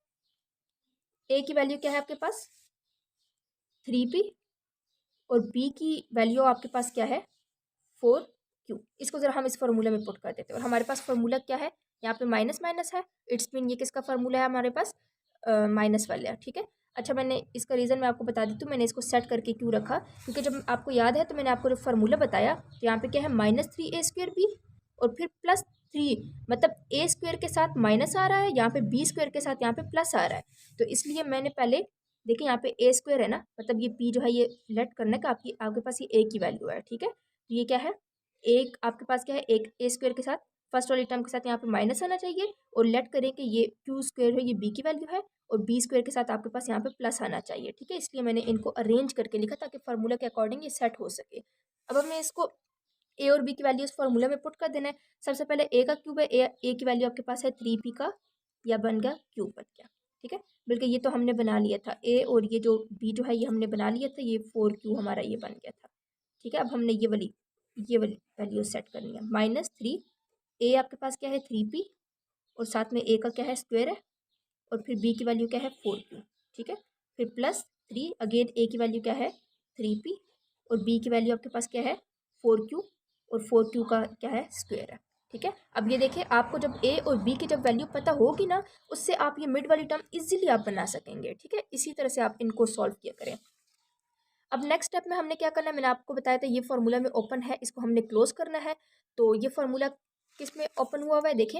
a की वैल्यू क्या है आपके पास 3p, और b की वैल्यू आपके पास क्या है 4q, क्यू। इसको ज़रा हम इस फार्मूला में पुट कर देते हैं और हमारे पास फार्मूला क्या है, यहाँ पे माइनस माइनस है, इट्स मीन ये किसका फार्मूला है हमारे पास, माइनस वाला है, ठीक है। अच्छा, मैंने इसका रीज़न मैं आपको बता देती हूँ, मैंने इसको सेट करके क्यों रखा, क्योंकि जब आपको याद है तो मैंने आपको जो फार्मूला बताया तो यहाँ पे क्या है, -3a² और फिर +3, मतलब ए स्क्वायर के साथ माइनस आ रहा है, यहाँ पे बी स्क्वायर के साथ यहाँ पे प्लस आ रहा है। तो इसलिए मैंने पहले देखिए यहाँ पे ए स्क्वायर है ना, मतलब ये पी जो है ये लेट करने का आपके पास ये ए की वैल्यू है, ठीक है। तो ये क्या है, एक आपके पास क्या है, एक ए स्क्वायर के साथ फर्स्ट वाली टर्म के साथ यहाँ पे माइनस आना चाहिए और लेट करें कि ये क्यू स्क्वायर है, ये बी की वैल्यू है और बी स्क्वायर के साथ आपके पास यहाँ पे प्लस आना चाहिए, ठीक है। इसलिए मैंने इनको अरेंज करके लिखा ताकि फार्मूला के अकॉर्डिंग ये सेट हो सके। अब हमें इसको ए और बी की वैल्यू इस फार्मूला में पुट कर देना है। सबसे पहले ए का क्यूब है, ए की वैल्यू आपके पास है 3p का, या बन गया क्यूब बन गया, ठीक है। बल्कि ये तो हमने बना लिया था ए, और ये जो बी जो है ये हमने बना लिया था, ये 4q हमारा ये बन गया था, ठीक है। अब हमने ये वाली वैल्यू सेट करनी है, -3 ए आपके पास क्या है 3p, और साथ में ए का क्या है स्क्वायर है, और फिर बी की वैल्यू क्या है 4q, ठीक है। फिर +3 अगेन ए की वैल्यू क्या है 3p, और बी की वैल्यू आपके पास क्या है 4q, और 4q का क्या है स्क्वायर है, ठीक है। अब ये देखिए, आपको जब ए और बी की जब वैल्यू पता होगी ना, उससे आप ये मिड वाली टर्म इजीली आप बना सकेंगे, ठीक है। इसी तरह से आप इनको सॉल्व किया करें। अब नेक्स्ट स्टेप में हमने क्या करना है, मैंने आपको बताया था ये फार्मूला में ओपन है, इसको हमने क्लोज करना है। तो ये फार्मूला किस में ओपन हुआ हुआ है, देखें,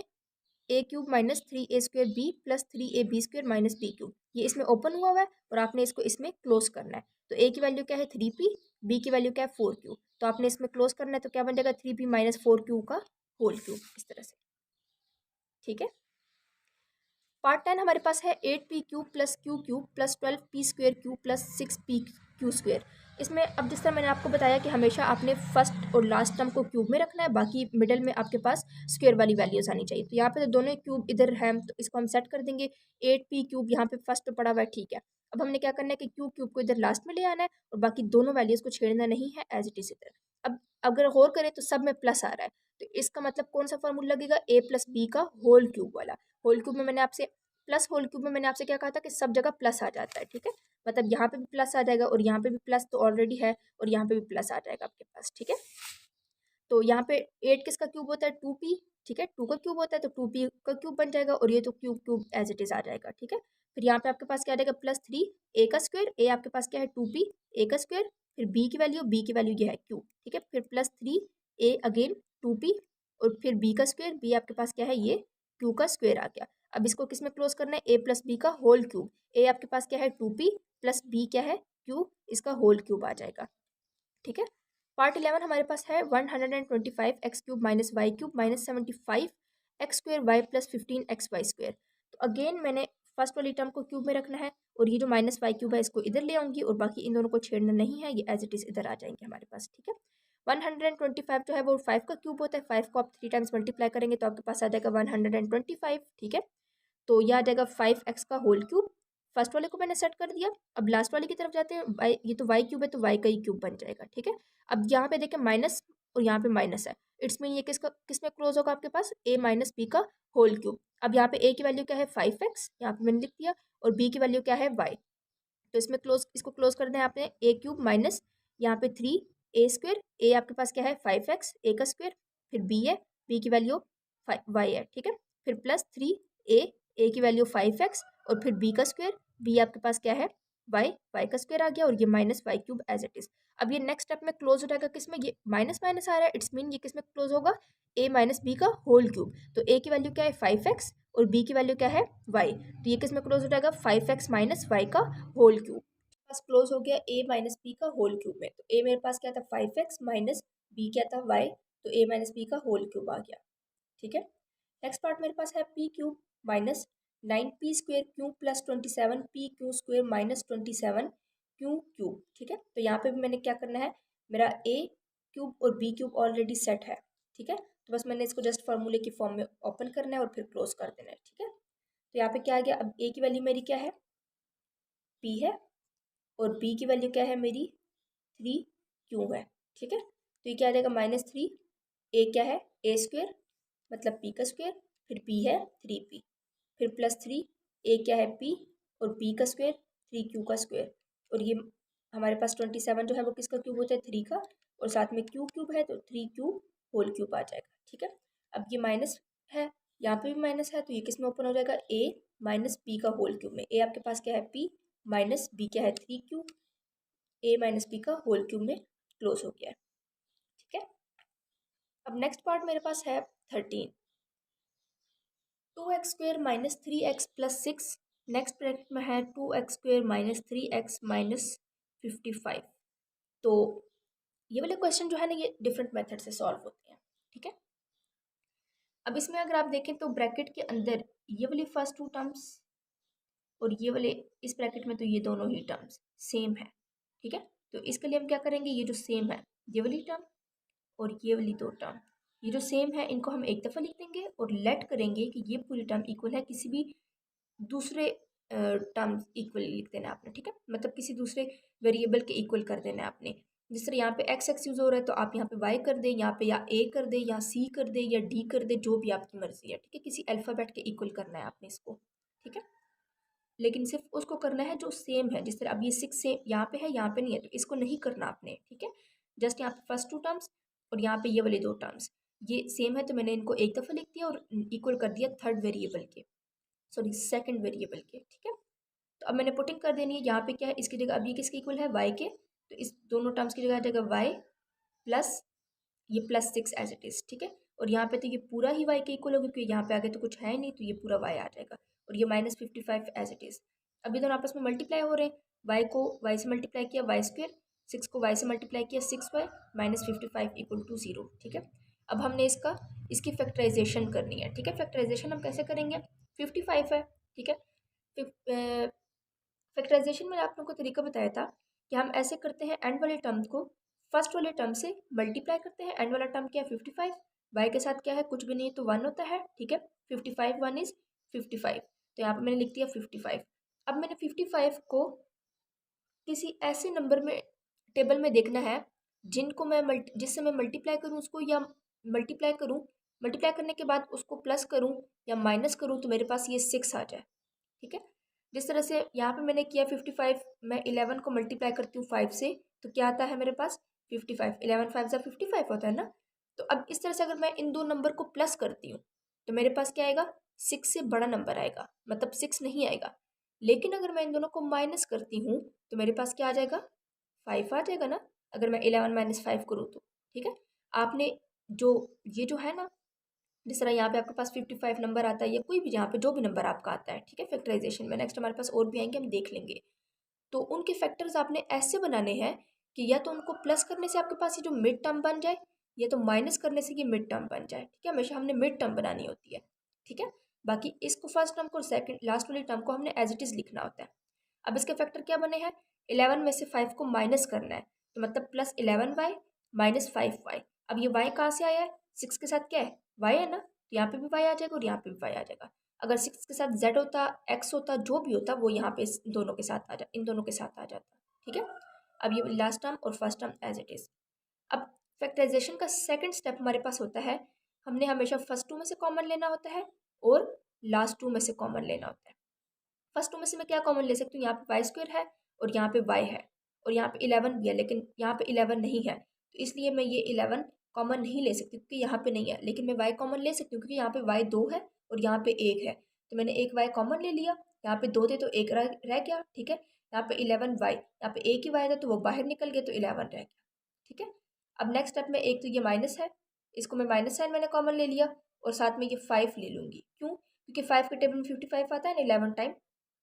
a³ -3a² b +3ab² -b³, ये इसमें ओपन हुआ है और आपने इसको इसमें क्लोज करना है। तो a की वैल्यू क्या है 3p, b की वैल्यू क्या है 4q, तो आपने इसमें क्लोज करना है, तो क्या बन जाएगा 3p - 4q का होल क्यूब, इस तरह से, ठीक है। पार्ट 10 हमारे पास है 8p³ + q³ + 12p² + 6p² इसमें अब जिस तरह मैंने आपको बताया कि हमेशा आपने फर्स्ट और लास्ट टर्म को क्यूब में रखना है, बाकी मिडल में आपके पास स्क्वायर वाली वैल्यूज आनी चाहिए। तो यहाँ पे तो दोनों क्यूब इधर है, तो इसको हम सेट कर देंगे। 8p³ यहाँ पे फर्स्ट पड़ा हुआ है, ठीक है। अब हमने क्या करना है कि क्यूब को इधर लास्ट में ले आना है और बाकी दोनों वैल्यूज को छेड़ना नहीं है, एज इट इज इधर। अब अगर गौर करें तो सब में प्लस आ रहा है, तो इसका मतलब कौन सा फॉर्मूला लगेगा, a + b का होल क्यूब वाला। होल क्यूब में मैंने आपसे प्लस होल क्यूब में मैंने आपसे क्या कहा था कि सब जगह प्लस आ जाता है, ठीक है। मतलब यहाँ पे भी प्लस आ जाएगा और यहाँ पे भी प्लस तो ऑलरेडी है और यहाँ पे भी प्लस आ जाएगा आपके पास, ठीक है। तो यहाँ पे 8 किसका क्यूब होता है 2p, ठीक है। 2 का क्यूब होता है तो 2p का क्यूब बन जाएगा और ये तो क्यूब एज इट इज आ जाएगा, ठीक है। फिर यहाँ पे आपके पास क्या आ जाएगा +3 a का स्क्वायर, a आपके पास क्या है 2p a का स्क्वायर, फिर b की वैल्यू ये है q, ठीक है। फिर +3 a अगेन 2p और फिर b का स्क्वायर, b आपके पास क्या है ये q का स्क्वायर आ गया। अब इसको किस में क्लोज करना है, a + b का होल क्यूब, a आपके पास क्या है 2p + b क्या है q, इसका होल क्यूब आ जाएगा, ठीक है। पार्ट 11 हमारे पास है 125x³ - y³ - 75x² y + 15xy²। तो अगेन मैंने फर्स्ट वाली टर्म को क्यूब में रखना है और ये जो -y³ है इसको इधर ले आऊंगी और बाकी इन दोनों को छेड़ना नहीं है, ये एज इट इज इधर आ जाएंगे हमारे पास, ठीक है। 125 जो है वो 5 का क्यूब होता है, 5 को आप 3 टाइम्स मल्टीप्लाई करेंगे तो आपके पास आ जाएगा 125, ठीक है। तो यह आ जाएगा 5x का होल क्यूब, फर्स्ट वाले को मैंने सेट कर दिया। अब लास्ट वाले की तरफ जाते हैं, ये तो y³ है तो y का ही क्यूब बन जाएगा, ठीक है। अब यहाँ पे देखें माइनस और यहाँ पे माइनस है, इट्स मीन ये किस में क्लोज होगा आपके पास a - b का होल क्यूब। अब यहाँ पे a की वैल्यू क्या है 5x, यहाँ पे मैंने लिख दिया, और b की वैल्यू क्या है y। तो इसको क्लोज कर दें आपने, a³ माइनस यहाँ पे 3a², a आपके पास क्या है 5x a का स्क्वायर, फिर b है, b की वैल्यू y है, ठीक है। फिर +3a, a की वैल्यू 5x और फिर b का स्क्वायर, b आपके पास क्या है y का स्क्वायर आ गया, और ये -y³ एज इट इज। अब ये नेक्स्ट स्टेप में क्लोज हो जाएगा किसमें, ये माइनस माइनस आ रहा है, इट्स मीन ये किसमें क्लोज होगा a - b का होल क्यूब। तो a की वैल्यू क्या है 5x और b की वैल्यू क्या है y, तो ये किसमें क्लोज हो जाएगा 5x - y का होल क्यूब। पास क्लोज हो गया a - b का होल क्यूब में। तो a मेरे पास क्या था 5x - b क्या था y, तो a - b का होल क्यूब आ गया, ठीक है। नेक्स्ट पार्ट मेरे पास है p³ - 9p² cube + 27p² -27q³, ठीक है। तो यहाँ पे भी मैंने क्या करना है, मेरा a³ और b³ ऑलरेडी सेट है, ठीक है। तो बस मैंने इसको जस्ट फार्मूले की फॉर्म में ओपन करना है और फिर क्लोज कर देना है, ठीक है। तो यहाँ पे क्या आ गया, अब a की वैल्यू मेरी क्या है p है और b की वैल्यू क्या है मेरी 3q है, ठीक है। तो ये क्या आ जाएगा -3 a क्या है a² मतलब p का स्क्वायर, फिर p है 3p, फिर +3 a क्या है p और b का स्क्वायर 3q का स्क्वायर, और ये हमारे पास 27 जो है वो किसका क्यूब होता है 3 का, और साथ में q³ है तो 3q होल क्यूब आ जाएगा, ठीक है। अब ये माइनस है, यहाँ पे भी माइनस है, तो ये किस में ओपन हो जाएगा, a माइनस बी का होल क्यूब में। a आपके पास क्या है p माइनस बी क्या है 3q, a माइनस बी का होल क्यूब में क्लोज हो गया है, ठीक है। अब नेक्स्ट पार्ट मेरे पास है 13, 2x² minus 3x plus 6। Next bracket में है 2x² माइनस 3x माइनस 55। तो ये वाले क्वेश्चन जो है ना ये डिफरेंट मेथड से सॉल्व होते हैं, ठीक है। अब इसमें अगर आप देखें तो ब्रैकेट के अंदर ये वाली फर्स्ट टू टर्म्स और ये वाले इस ब्रैकेट में तो ये दोनों ही टर्म्स सेम है, ठीक है। तो इसके लिए हम क्या करेंगे, ये जो सेम है ये वाली टर्म और ये वाली दो टर्म, ये जो सेम है इनको हम एक दफ़ा लिख देंगे और लेट करेंगे कि ये पूरी टर्म इक्वल है किसी भी दूसरे टर्म इक्वल लिख देना है आपने, ठीक है। मतलब किसी दूसरे वेरिएबल के इक्वल कर देना है आपने। जिस तरह यहाँ पे एक्स एक्स यूज़ हो रहा है तो आप यहाँ पे वाई कर दें, यहाँ पे या ए कर दें या सी कर दें या डी कर दें, जो भी आपकी मर्जी है, ठीक है। किसी अल्फ़ाबेट के इक्वल करना है आपने इसको, ठीक है। लेकिन सिर्फ उसको करना है जो सेम है। जिस तरह अब ये 6 सेम यहाँ पे है, यहाँ पे नहीं है, तो इसको नहीं करना आपने, ठीक है। जस्ट यहाँ पे फर्स्ट टू टर्म्स और यहाँ पे ये वाले दो टर्म्स ये सेम है, तो मैंने इनको एक दफ़ा लिख दिया और इक्वल कर दिया थर्ड वेरिएबल के, सॉरी सेकंड वेरिएबल के, ठीक है। तो अब मैंने पुटिंग कर देनी है, यहाँ पे क्या है इसकी जगह, अब ये किसके इक्वल है, वाई के, तो इस दोनों टर्म्स की जगह आ जाएगा वाई प्लस ये प्लस 6 एज इट इज़, ठीक है। और यहाँ पे तो ये पूरा ही वाई के इक्वल होगा क्योंकि यहाँ पे आगे तो कुछ है ही नहीं, तो ये पूरा वाई आ जाएगा और ये माइनस 55 एज इट इज़। अब ये दोनों आपस में मल्टीप्लाई हो रहे हैं, वाई को वाई से मल्टीप्लाई किया वाई स्क्वेयर, 6 को वाई से मल्टीप्लाई किया 6y माइनस 55 इक्वल टू 0, ठीक है। अब हमने इसकी फैक्टराइजेशन करनी है, ठीक है। फैक्टराइजेशन हम कैसे करेंगे, 55 है, ठीक है। फैक्टराइजेशन में आप लोगों को तरीका बताया था कि हम ऐसे करते हैं, एंड वाले टर्म को फर्स्ट वाले टर्म से मल्टीप्लाई करते हैं। एंड वाला टर्म क्या है 55, वाई के साथ क्या है कुछ भी नहीं तो 1 होता है, ठीक है। 55 1 इज 55, तो यहाँ पर मैंने लिख दिया 55। अब मैंने 55 को किसी ऐसे नंबर में टेबल में देखना है जिनको मैं जिससे मैं मल्टीप्लाई करूँ उसको, या मल्टीप्लाई करने के बाद उसको प्लस करूँ या माइनस करूँ तो मेरे पास ये 6 आ जाए, ठीक है। जिस तरह से यहाँ पे मैंने किया 55, मैं 11 को मल्टीप्लाई करती हूँ 5 से तो क्या आता है मेरे पास 55, 11 5 जा 55 होता है ना। तो अब इस तरह से अगर मैं इन दो नंबर को प्लस करती हूँ तो मेरे पास क्या आएगा, 6 से बड़ा नंबर आएगा, मतलब 6 नहीं आएगा। लेकिन अगर मैं इन दोनों को माइनस करती हूँ तो मेरे पास क्या आ जाएगा, 5 आ जाएगा ना, अगर मैं 11 माइनस 5 करूँ तो, ठीक है। आपने जो ये जो है ना, जिस तरह यहाँ पे आपके पास 55 नंबर आता है या कोई भी यहाँ पे जो भी नंबर आपका आता है, ठीक है, फैक्टराइजेशन में नेक्स्ट हमारे पास और भी आएंगे हम देख लेंगे। तो उनके फैक्टर्स आपने ऐसे बनाने हैं कि या तो उनको प्लस करने से आपके पास ये जो मिड टर्म बन जाए या तो माइनस करने से ये मिड टर्म बन जाए, ठीक है। हमेशा हमने मिड टर्म बनानी होती है, ठीक है। बाकी इसको फर्स्ट टर्म को और सेकंड लास्ट वाली टर्म को हमने एज इट इज़ लिखना होता है। अब इसके फैक्टर क्या बने हैं, 11 में से 5 को माइनस करना है तो मतलब प्लस 11y माइनस 5y। अब ये y कहाँ से आया है, 6 के साथ क्या है y है ना, तो यहाँ पे भी y आ जाएगा और यहाँ पे भी y आ जाएगा। अगर 6 के साथ z होता, x होता, जो भी होता वो यहाँ पे इन दोनों के साथ आ जाता, ठीक है। अब ये लास्ट टर्म और first term as it is. अब फैक्टराइजेशन का सेकंड स्टेप हमारे पास होता है, हमने हमेशा फर्स्ट टू में से कॉमन लेना होता है और लास्ट टू में से कॉमन लेना होता है। फर्स्ट टू में से मैं क्या कॉमन ले सकती हूँ, यहाँ पे वाई स्क्वायर है और यहाँ पे वाई है और यहाँ पे 11 भी है, लेकिन यहाँ पे 11 नहीं है तो इसलिए मैं ये 11 कॉमन नहीं ले सकती क्योंकि यहाँ पे नहीं है। लेकिन मैं वाई कॉमन ले सकती हूँ क्योंकि यहाँ पे वाई 2 है और यहाँ पे 1 है, तो मैंने एक वाई कॉमन ले लिया, यहाँ पे 2 थे तो एक रह गया, ठीक है। यहाँ पे 11 वाई, यहाँ पे एक ही वाई था तो वो बाहर निकल गया तो 11 रह गया, ठीक है। अब नेक्स्ट स्टेप में एक तो ये माइनस है, इसको मैं माइनस साइन मैंने कॉमन ले लिया और साथ में ये 5 ले लूँगी, क्यों, क्योंकि 5 के टेबल में 55 आता है ना 11 टाइम,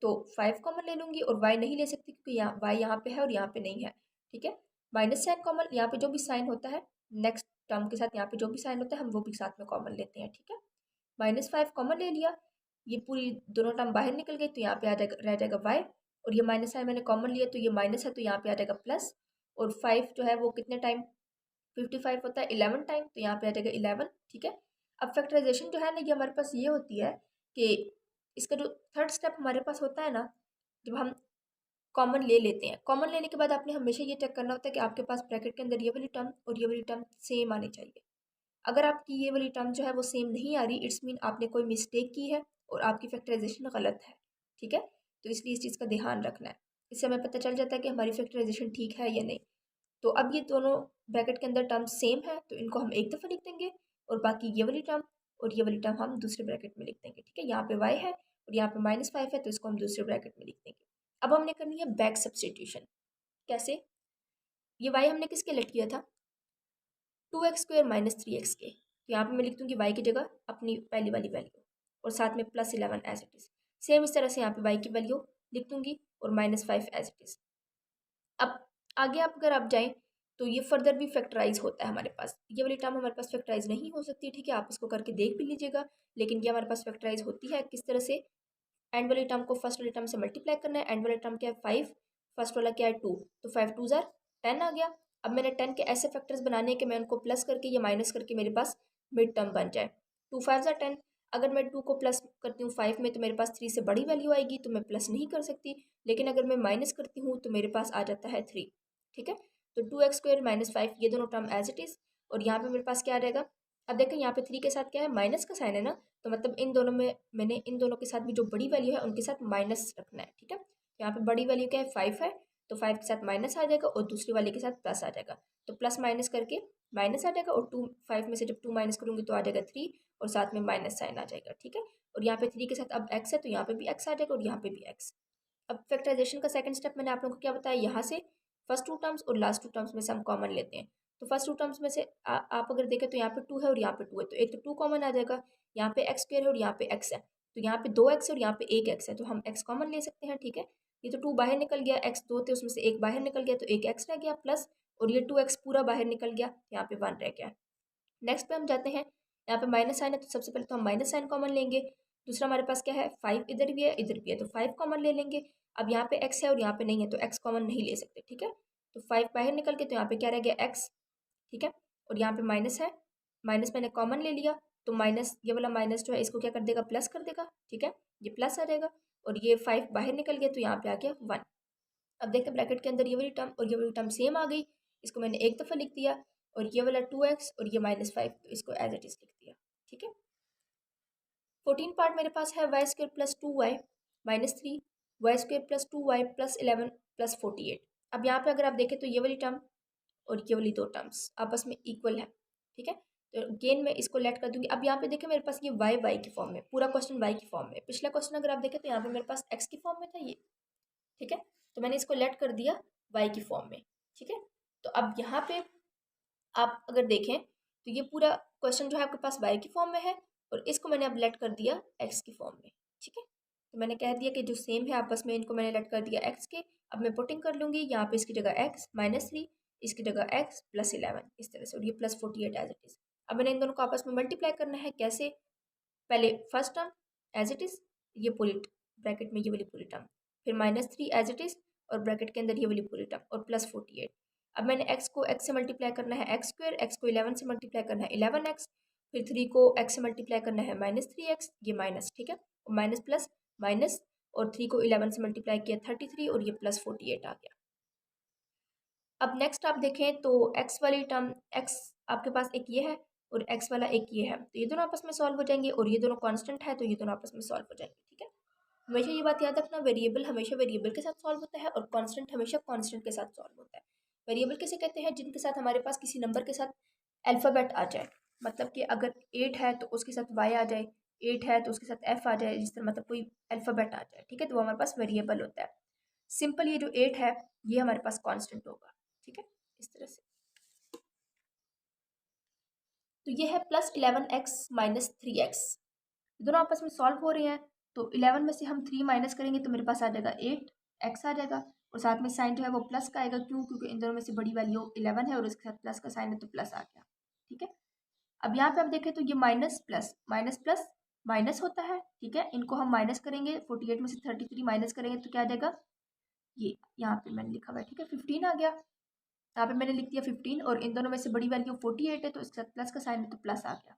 तो 5 कॉमन ले लूँगी और y नहीं ले सकती क्योंकि यहाँ y यहाँ पे है और यहाँ पे नहीं है, ठीक है। माइनस साइन कॉमन, यहाँ पे जो भी साइन होता है नेक्स्ट टर्म के साथ यहाँ पे जो भी साइन होता है हम वो भी साथ में कॉमन लेते हैं, ठीक है। -5 कॉमन ले लिया, ये पूरी दोनों टर्म बाहर निकल गई तो यहाँ पे आ जाएगा, रह जाएगा y, और ये माइनस साइन मैंने कॉमन लिया तो ये माइनस है तो यहाँ पे आ जाएगा प्लस, और 5 जो है वो कितने टाइम 55 होता है 11 टाइम तो यहाँ पे आ जाएगा 11, ठीक है। अब फैक्टराइजेशन जो है ना ये हमारे पास ये होती है कि इसका जो थर्ड स्टेप हमारे पास होता है ना, जब हम कॉमन ले लेते हैं, कॉमन लेने के बाद आपने हमेशा ये चेक करना होता है कि आपके पास ब्रैकेट के अंदर ये वाली टर्म और ये वाली टर्म सेम आनी चाहिए। अगर आपकी ये वाली टर्म जो है वो सेम नहीं आ रही, इट्स मीन आपने कोई मिस्टेक की है और आपकी फैक्टराइजेशन गलत है, ठीक है। तो इसलिए इस चीज़ का ध्यान रखना है, इससे हमें पता चल जाता है कि हमारी फैक्टराइजेशन ठीक है या नहीं। तो अब ये दोनों ब्रैकेट के अंदर टर्म सेम है तो इनको हम एक दफ़ा लिख देंगे और बाकी ये वाली टर्म और ये वाली टर्म हम दूसरे ब्रैकेट में लिख देंगे। ठीक है, यहाँ पे y है और यहाँ पे -5 है तो इसको हम दूसरे ब्रैकेट में लिख देंगे। अब हमने करनी है बैक सब्सटीट्यूशन। कैसे? ये y हमने किसके लेट किया था? 2x² - 3x के। तो यहाँ पे मैं लिख दूँगी y की जगह अपनी पहली वाली वैल्यू और साथ में +11 एज इट इज़। सेम इस तरह से यहाँ पे y की वैल्यू लिख दूँगी और -5 एज इट इज़। अब आगे अगर आप जाएँ तो ये फर्दर भी फैक्टराइज होता है हमारे पास। ये वाली टर्म हमारे पास फैक्टराइज नहीं हो सकती, ठीक है, आप इसको करके देख भी लीजिएगा, लेकिन ये हमारे पास फैक्टराइज होती है। किस तरह से? एंड वाली टर्म को फर्स्ट वाली टर्म से मल्टीप्लाई करना है। एंड वाला टर्म क्या है? 5, फर्स्ट वाला क्या है? 2, तो 5 2 ज़ार 10 आ गया। अब मैंने 10 के ऐसे फैक्टर्स बनाने हैं कि मैं उनको प्लस करके या माइनस करके मेरे पास मिड टर्म बन जाए। 2 5 ज़ार 10। अगर मैं 2 को प्लस करती हूँ 5 में तो मेरे पास 3 से बड़ी वैल्यू आएगी तो मैं प्लस नहीं कर सकती, लेकिन अगर मैं माइनस करती हूँ तो मेरे पास आ जाता है 3। ठीक है, तो 2x² - 5 ये दोनों टर्म एज इट इज़ और यहाँ पे मेरे पास क्या आ जाएगा? अब देखें यहाँ पे 3 के साथ क्या है? माइनस का साइन है ना, तो मतलब इन दोनों में मैंने इन दोनों के साथ भी जो बड़ी वैल्यू है उनके साथ माइनस रखना है। ठीक है, यहाँ पे बड़ी वैल्यू क्या है? 5 है, तो 5 के साथ माइनस आ जाएगा और दूसरी वाले के साथ प्लस आ जाएगा, तो प्लस माइनस करके माइनस आ जाएगा और 2 5 में से जब 2 माइनस करूँगी तो आ जाएगा 3 और साथ में माइनस साइन आ जाएगा। ठीक है, और यहाँ पे 3 के साथ अब x है तो यहाँ पे भी x आ जाएगा और यहाँ पे भी x। अब फैक्टराइजेशन का सेकंड स्टेप मैंने आप लोगों को क्या बताया? यहाँ से फर्स्ट 2 टर्म्स और लास्ट 2 टर्म्स में से हम कॉमन लेते हैं। तो फर्स्ट 2 टर्म्स में से आप अगर देखें तो यहाँ पे 2 है और यहाँ पे 2 है, तो एक तो 2 कॉमन आ जाएगा, यहाँ पे x² है और यहाँ पे x है, तो यहाँ पे 2x है और यहाँ पे 1x है, तो हम x कॉमन ले सकते हैं। ठीक है, ये तो 2 बाहर निकल गया, x 2 थे उसमें से 1 बाहर निकल गया तो 1x रह गया प्लस, और ये 2x पूरा बाहर निकल गया, यहाँ पे 1 रह गया। नेक्स्ट पे हम जाते हैं, यहाँ पे माइनस साइन है तो सबसे पहले तो हम माइनस साइन कॉमन लेंगे। दूसरा हमारे पास क्या है? 5 इधर भी है इधर भी है, तो 5 कॉमन ले लेंगे। अब यहाँ पे x है और यहाँ पे नहीं है तो x कॉमन नहीं ले सकते। ठीक है, तो 5 बाहर निकल के तो यहाँ पे क्या रह गया? x। ठीक है, और यहाँ पे माइनस है, माइनस मैंने कॉमन ले लिया तो माइनस ये वाला माइनस जो है इसको क्या कर देगा? प्लस कर देगा। ठीक है, ये प्लस आ जाएगा और ये 5 बाहर निकल गया तो यहाँ पे आ गया 1। अब देखते हैं ब्रैकेट के अंदर ये वाली टर्म और ये वाली टर्म सेम आ गई, इसको मैंने एक दफ़ा लिख दिया, और ये वाला 2x और ये -5 तो इसको एज इट इज़ लिख दिया। ठीक है, 14 पार्ट मेरे पास है y² + 2y - 3, y² + 2y + 11 + 48। अब यहाँ पे अगर आप देखें तो ये वाली टर्म और ये वाली दो टर्म्स आपस में इक्वल है। ठीक है, तो अगेन मैं इसको लेट कर दूंगी। अब यहाँ पे देखें मेरे पास ये y की फॉर्म में, पूरा क्वेश्चन y की फॉर्म में। पिछला क्वेश्चन अगर आप देखें तो यहाँ पे मेरे पास x की फॉर्म में था ये। ठीक है, तो मैंने इसको लेट कर दिया y की फॉर्म में। ठीक है, तो अब यहाँ पे आप अगर देखें तो ये पूरा क्वेश्चन जो है आपके पास y की फॉर्म में है और इसको मैंने अब लेट कर दिया x की फॉर्म में। ठीक है, तो मैंने कह दिया कि जो सेम है आपस में इनको मैंने लेट कर दिया x के। अब मैं पुटिंग कर लूँगी यहाँ पे, इसकी जगह x -3, इसकी जगह x + 11 इस तरह से, और ये +48 एज इट इज़। अब मैंने इन दोनों को आपस में मल्टीप्लाई करना है। कैसे? पहले first term as it is, ये पूरी ब्रैकेट में ये वाली पूरी टर्म, फिर -3 एज इट इज़ और ब्रैकेट के अंदर ये वाली पूरी टर्म और +48। अब मैंने x को x से मल्टीप्लाई करना है x², x को 11 से मल्टीप्लाई करना है 11x, फिर 3 को x से मल्टीप्लाई करना है -3x, ये माइनस। ठीक है, और माइनस प्लस माइनस, और 3 को 11 से मल्टीप्लाई किया 33 और ये +48 आ गया। अब नेक्स्ट आप देखें तो x वाली टर्म, x आपके पास एक ये है और x वाला एक ये है, तो ये दोनों आपस में सॉल्व हो जाएंगे, और ये दोनों कांस्टेंट है तो ये दोनों आपस में सॉल्व हो जाएंगे। ठीक है, हमेशा ये बात याद रखना, वेरिएबल हमेशा वेरिएबल के साथ सॉल्व होता है और कांस्टेंट हमेशा कांस्टेंट के साथ सॉल्व होता है। वेरिएबल किसे कहते हैं? जिनके साथ हमारे पास किसी नंबर के साथ अल्फ़ाबेट आ जाए, मतलब कि अगर 8 है तो उसके साथ y आ जाए, 8 है तो उसके साथ f आ जाए, जिस तरह मतलब कोई अल्फ़ाबेट आ जाए। ठीक है, तो वो हमारे पास वेरिएबल होता है। सिंपल ये जो 8 है ये हमारे पास कांस्टेंट होगा। ठीक है, इस तरह से। तो ये है +11x - 3x, दोनों आपस में सॉल्व हो रहे हैं, तो 11 में से हम 3 माइनस करेंगे तो मेरे पास आ जाएगा 8x आ जाएगा, और साथ में साइन जो है वो प्लस का आएगा। क्यों? क्योंकि इन दोनों में से बड़ी वैल्यू 11 है और इसके साथ प्लस का साइन है तो प्लस आ गया। ठीक है, अब यहाँ पे आप देखें तो ये माइनस प्लस माइनस होता है। ठीक है, इनको हम माइनस करेंगे, 48 में से 33 माइनस करेंगे तो क्या आ जाएगा? ये यहाँ पे मैंने लिखा हुआ है। ठीक है, 15 आ गया, यहाँ पे मैंने लिख दिया 15, और इन दोनों में से बड़ी वैल्यू 48 है तो इसके साथ प्लस का साइन है तो प्लस आ गया।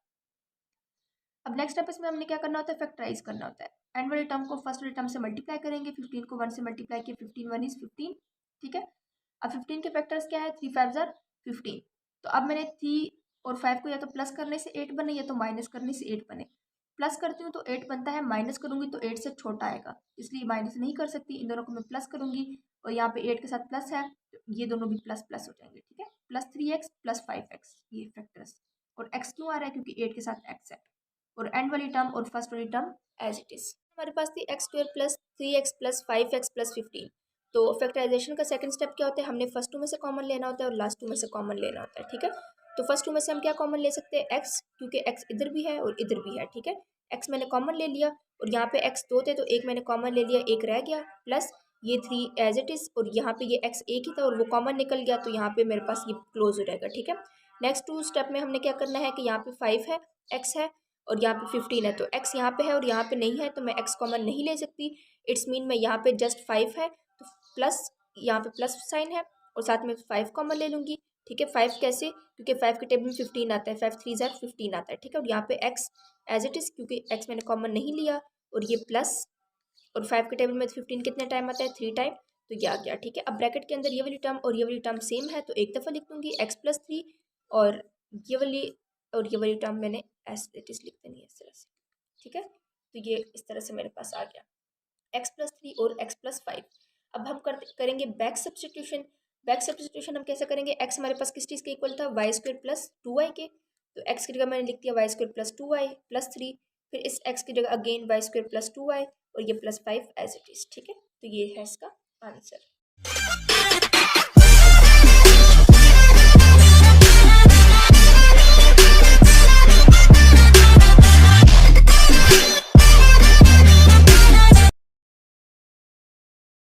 अब नेक्स्ट स्टेप इसमें हमने क्या करना होता है? फैक्टराइज करना होता है। एंड वाले टर्म को फर्स्ट वाले टर्म से मल्टीप्लाई करेंगे, 15 को 1 से मल्टीप्लाई किया, 15 1 इज 15। ठीक है, अब 15 के फैक्टर्स क्या है? 3 5 ज़ार 15। तो अब मैंने 3 और 5 को या तो प्लस करने से 8 बने या तो माइनस करने से 8 बने, प्लस करती हूँ तो 8 बनता है, माइनस करूँगी तो 8 से छोटा आएगा, इसलिए माइनस नहीं कर सकती, इन दोनों को मैं प्लस करूँगी और यहाँ पे 8 के साथ प्लस है तो ये दोनों भी प्लस प्लस हो जाएंगे, ठीक है। प्लस 3x प्लस 5x, ये फैक्टर्स, और x क्यों आ रहा है, क्योंकि 8 के साथ x है, और एंड वाली टर्म और फर्स्ट वाली टर्म एज इट इज। हमारे पास थी x square plus 3x plus 5x plus 15। तो फैक्टराइजेशन का सेकंड स्टेप क्या होता है, हमने फर्स्ट टू में से कॉमन लेना होता है और लास्ट टू में से कॉमन लेना होता है, ठीक है। तो फर्स्ट टू में से हम क्या कॉमन ले सकते हैं, x, क्योंकि x इधर भी है और इधर भी है, ठीक है। x मैंने कॉमन ले लिया और यहाँ पे x 2 थे तो एक मैंने कॉमन ले लिया, एक रह गया, प्लस ये 3 एज इट इज, और यहाँ पे ये x एक ही था और वो कॉमन निकल गया तो यहाँ पे मेरे पास ये क्लोज हो जाएगा, ठीक है। नेक्स्ट टू स्टेप में हमने क्या करना है कि यहाँ पे 5 है, x है और यहाँ पे 15 है, तो x यहाँ पे है और यहाँ पे नहीं है तो मैं x कॉमन नहीं ले सकती, इट्स मीन मैं यहाँ पे जस्ट 5 है तो प्लस, यहाँ पे प्लस साइन है और साथ में 5 कॉमन ले लूँगी, ठीक है। 5 कैसे, क्योंकि 5 के टेबल में 15 आता है, 5 3 15 आता है, ठीक है। और यहाँ पे x एज इट इज़, क्योंकि x मैंने कॉमन नहीं लिया, और ये प्लस, और 5 के टेबल में 15 कितने टाइम आता है, 3 टाइम, तो ये आ गया, ठीक है। अब ब्रैकेट के अंदर ये वाली टर्म और ये वाली टर्म सेम है तो एक दफ़ा लिख दूँगी x प्लस 3, और ये वाली टर्म मैंने एज इट इज़ लिख देनी है इस तरह से, ठीक है। तो ये इस तरह से मेरे पास आ गया x प्लस 3 और x प्लस 5। अब हम करेंगे बैक सब्सटीट्यूशन। बैक सब्सटीट्यूशन हम कैसे करेंगे, x हमारे पास किस चीज़ के इक्वल था, वाई स्क्वायर प्लस 2y के, तो x की जगह मैंने लिख दिया Y square plus 2y plus 3, फिर इस x की जगह again Y square plus 2y और ये प्लस 5 एज इट इज़, ठीक है। तो ये है इसका आंसर।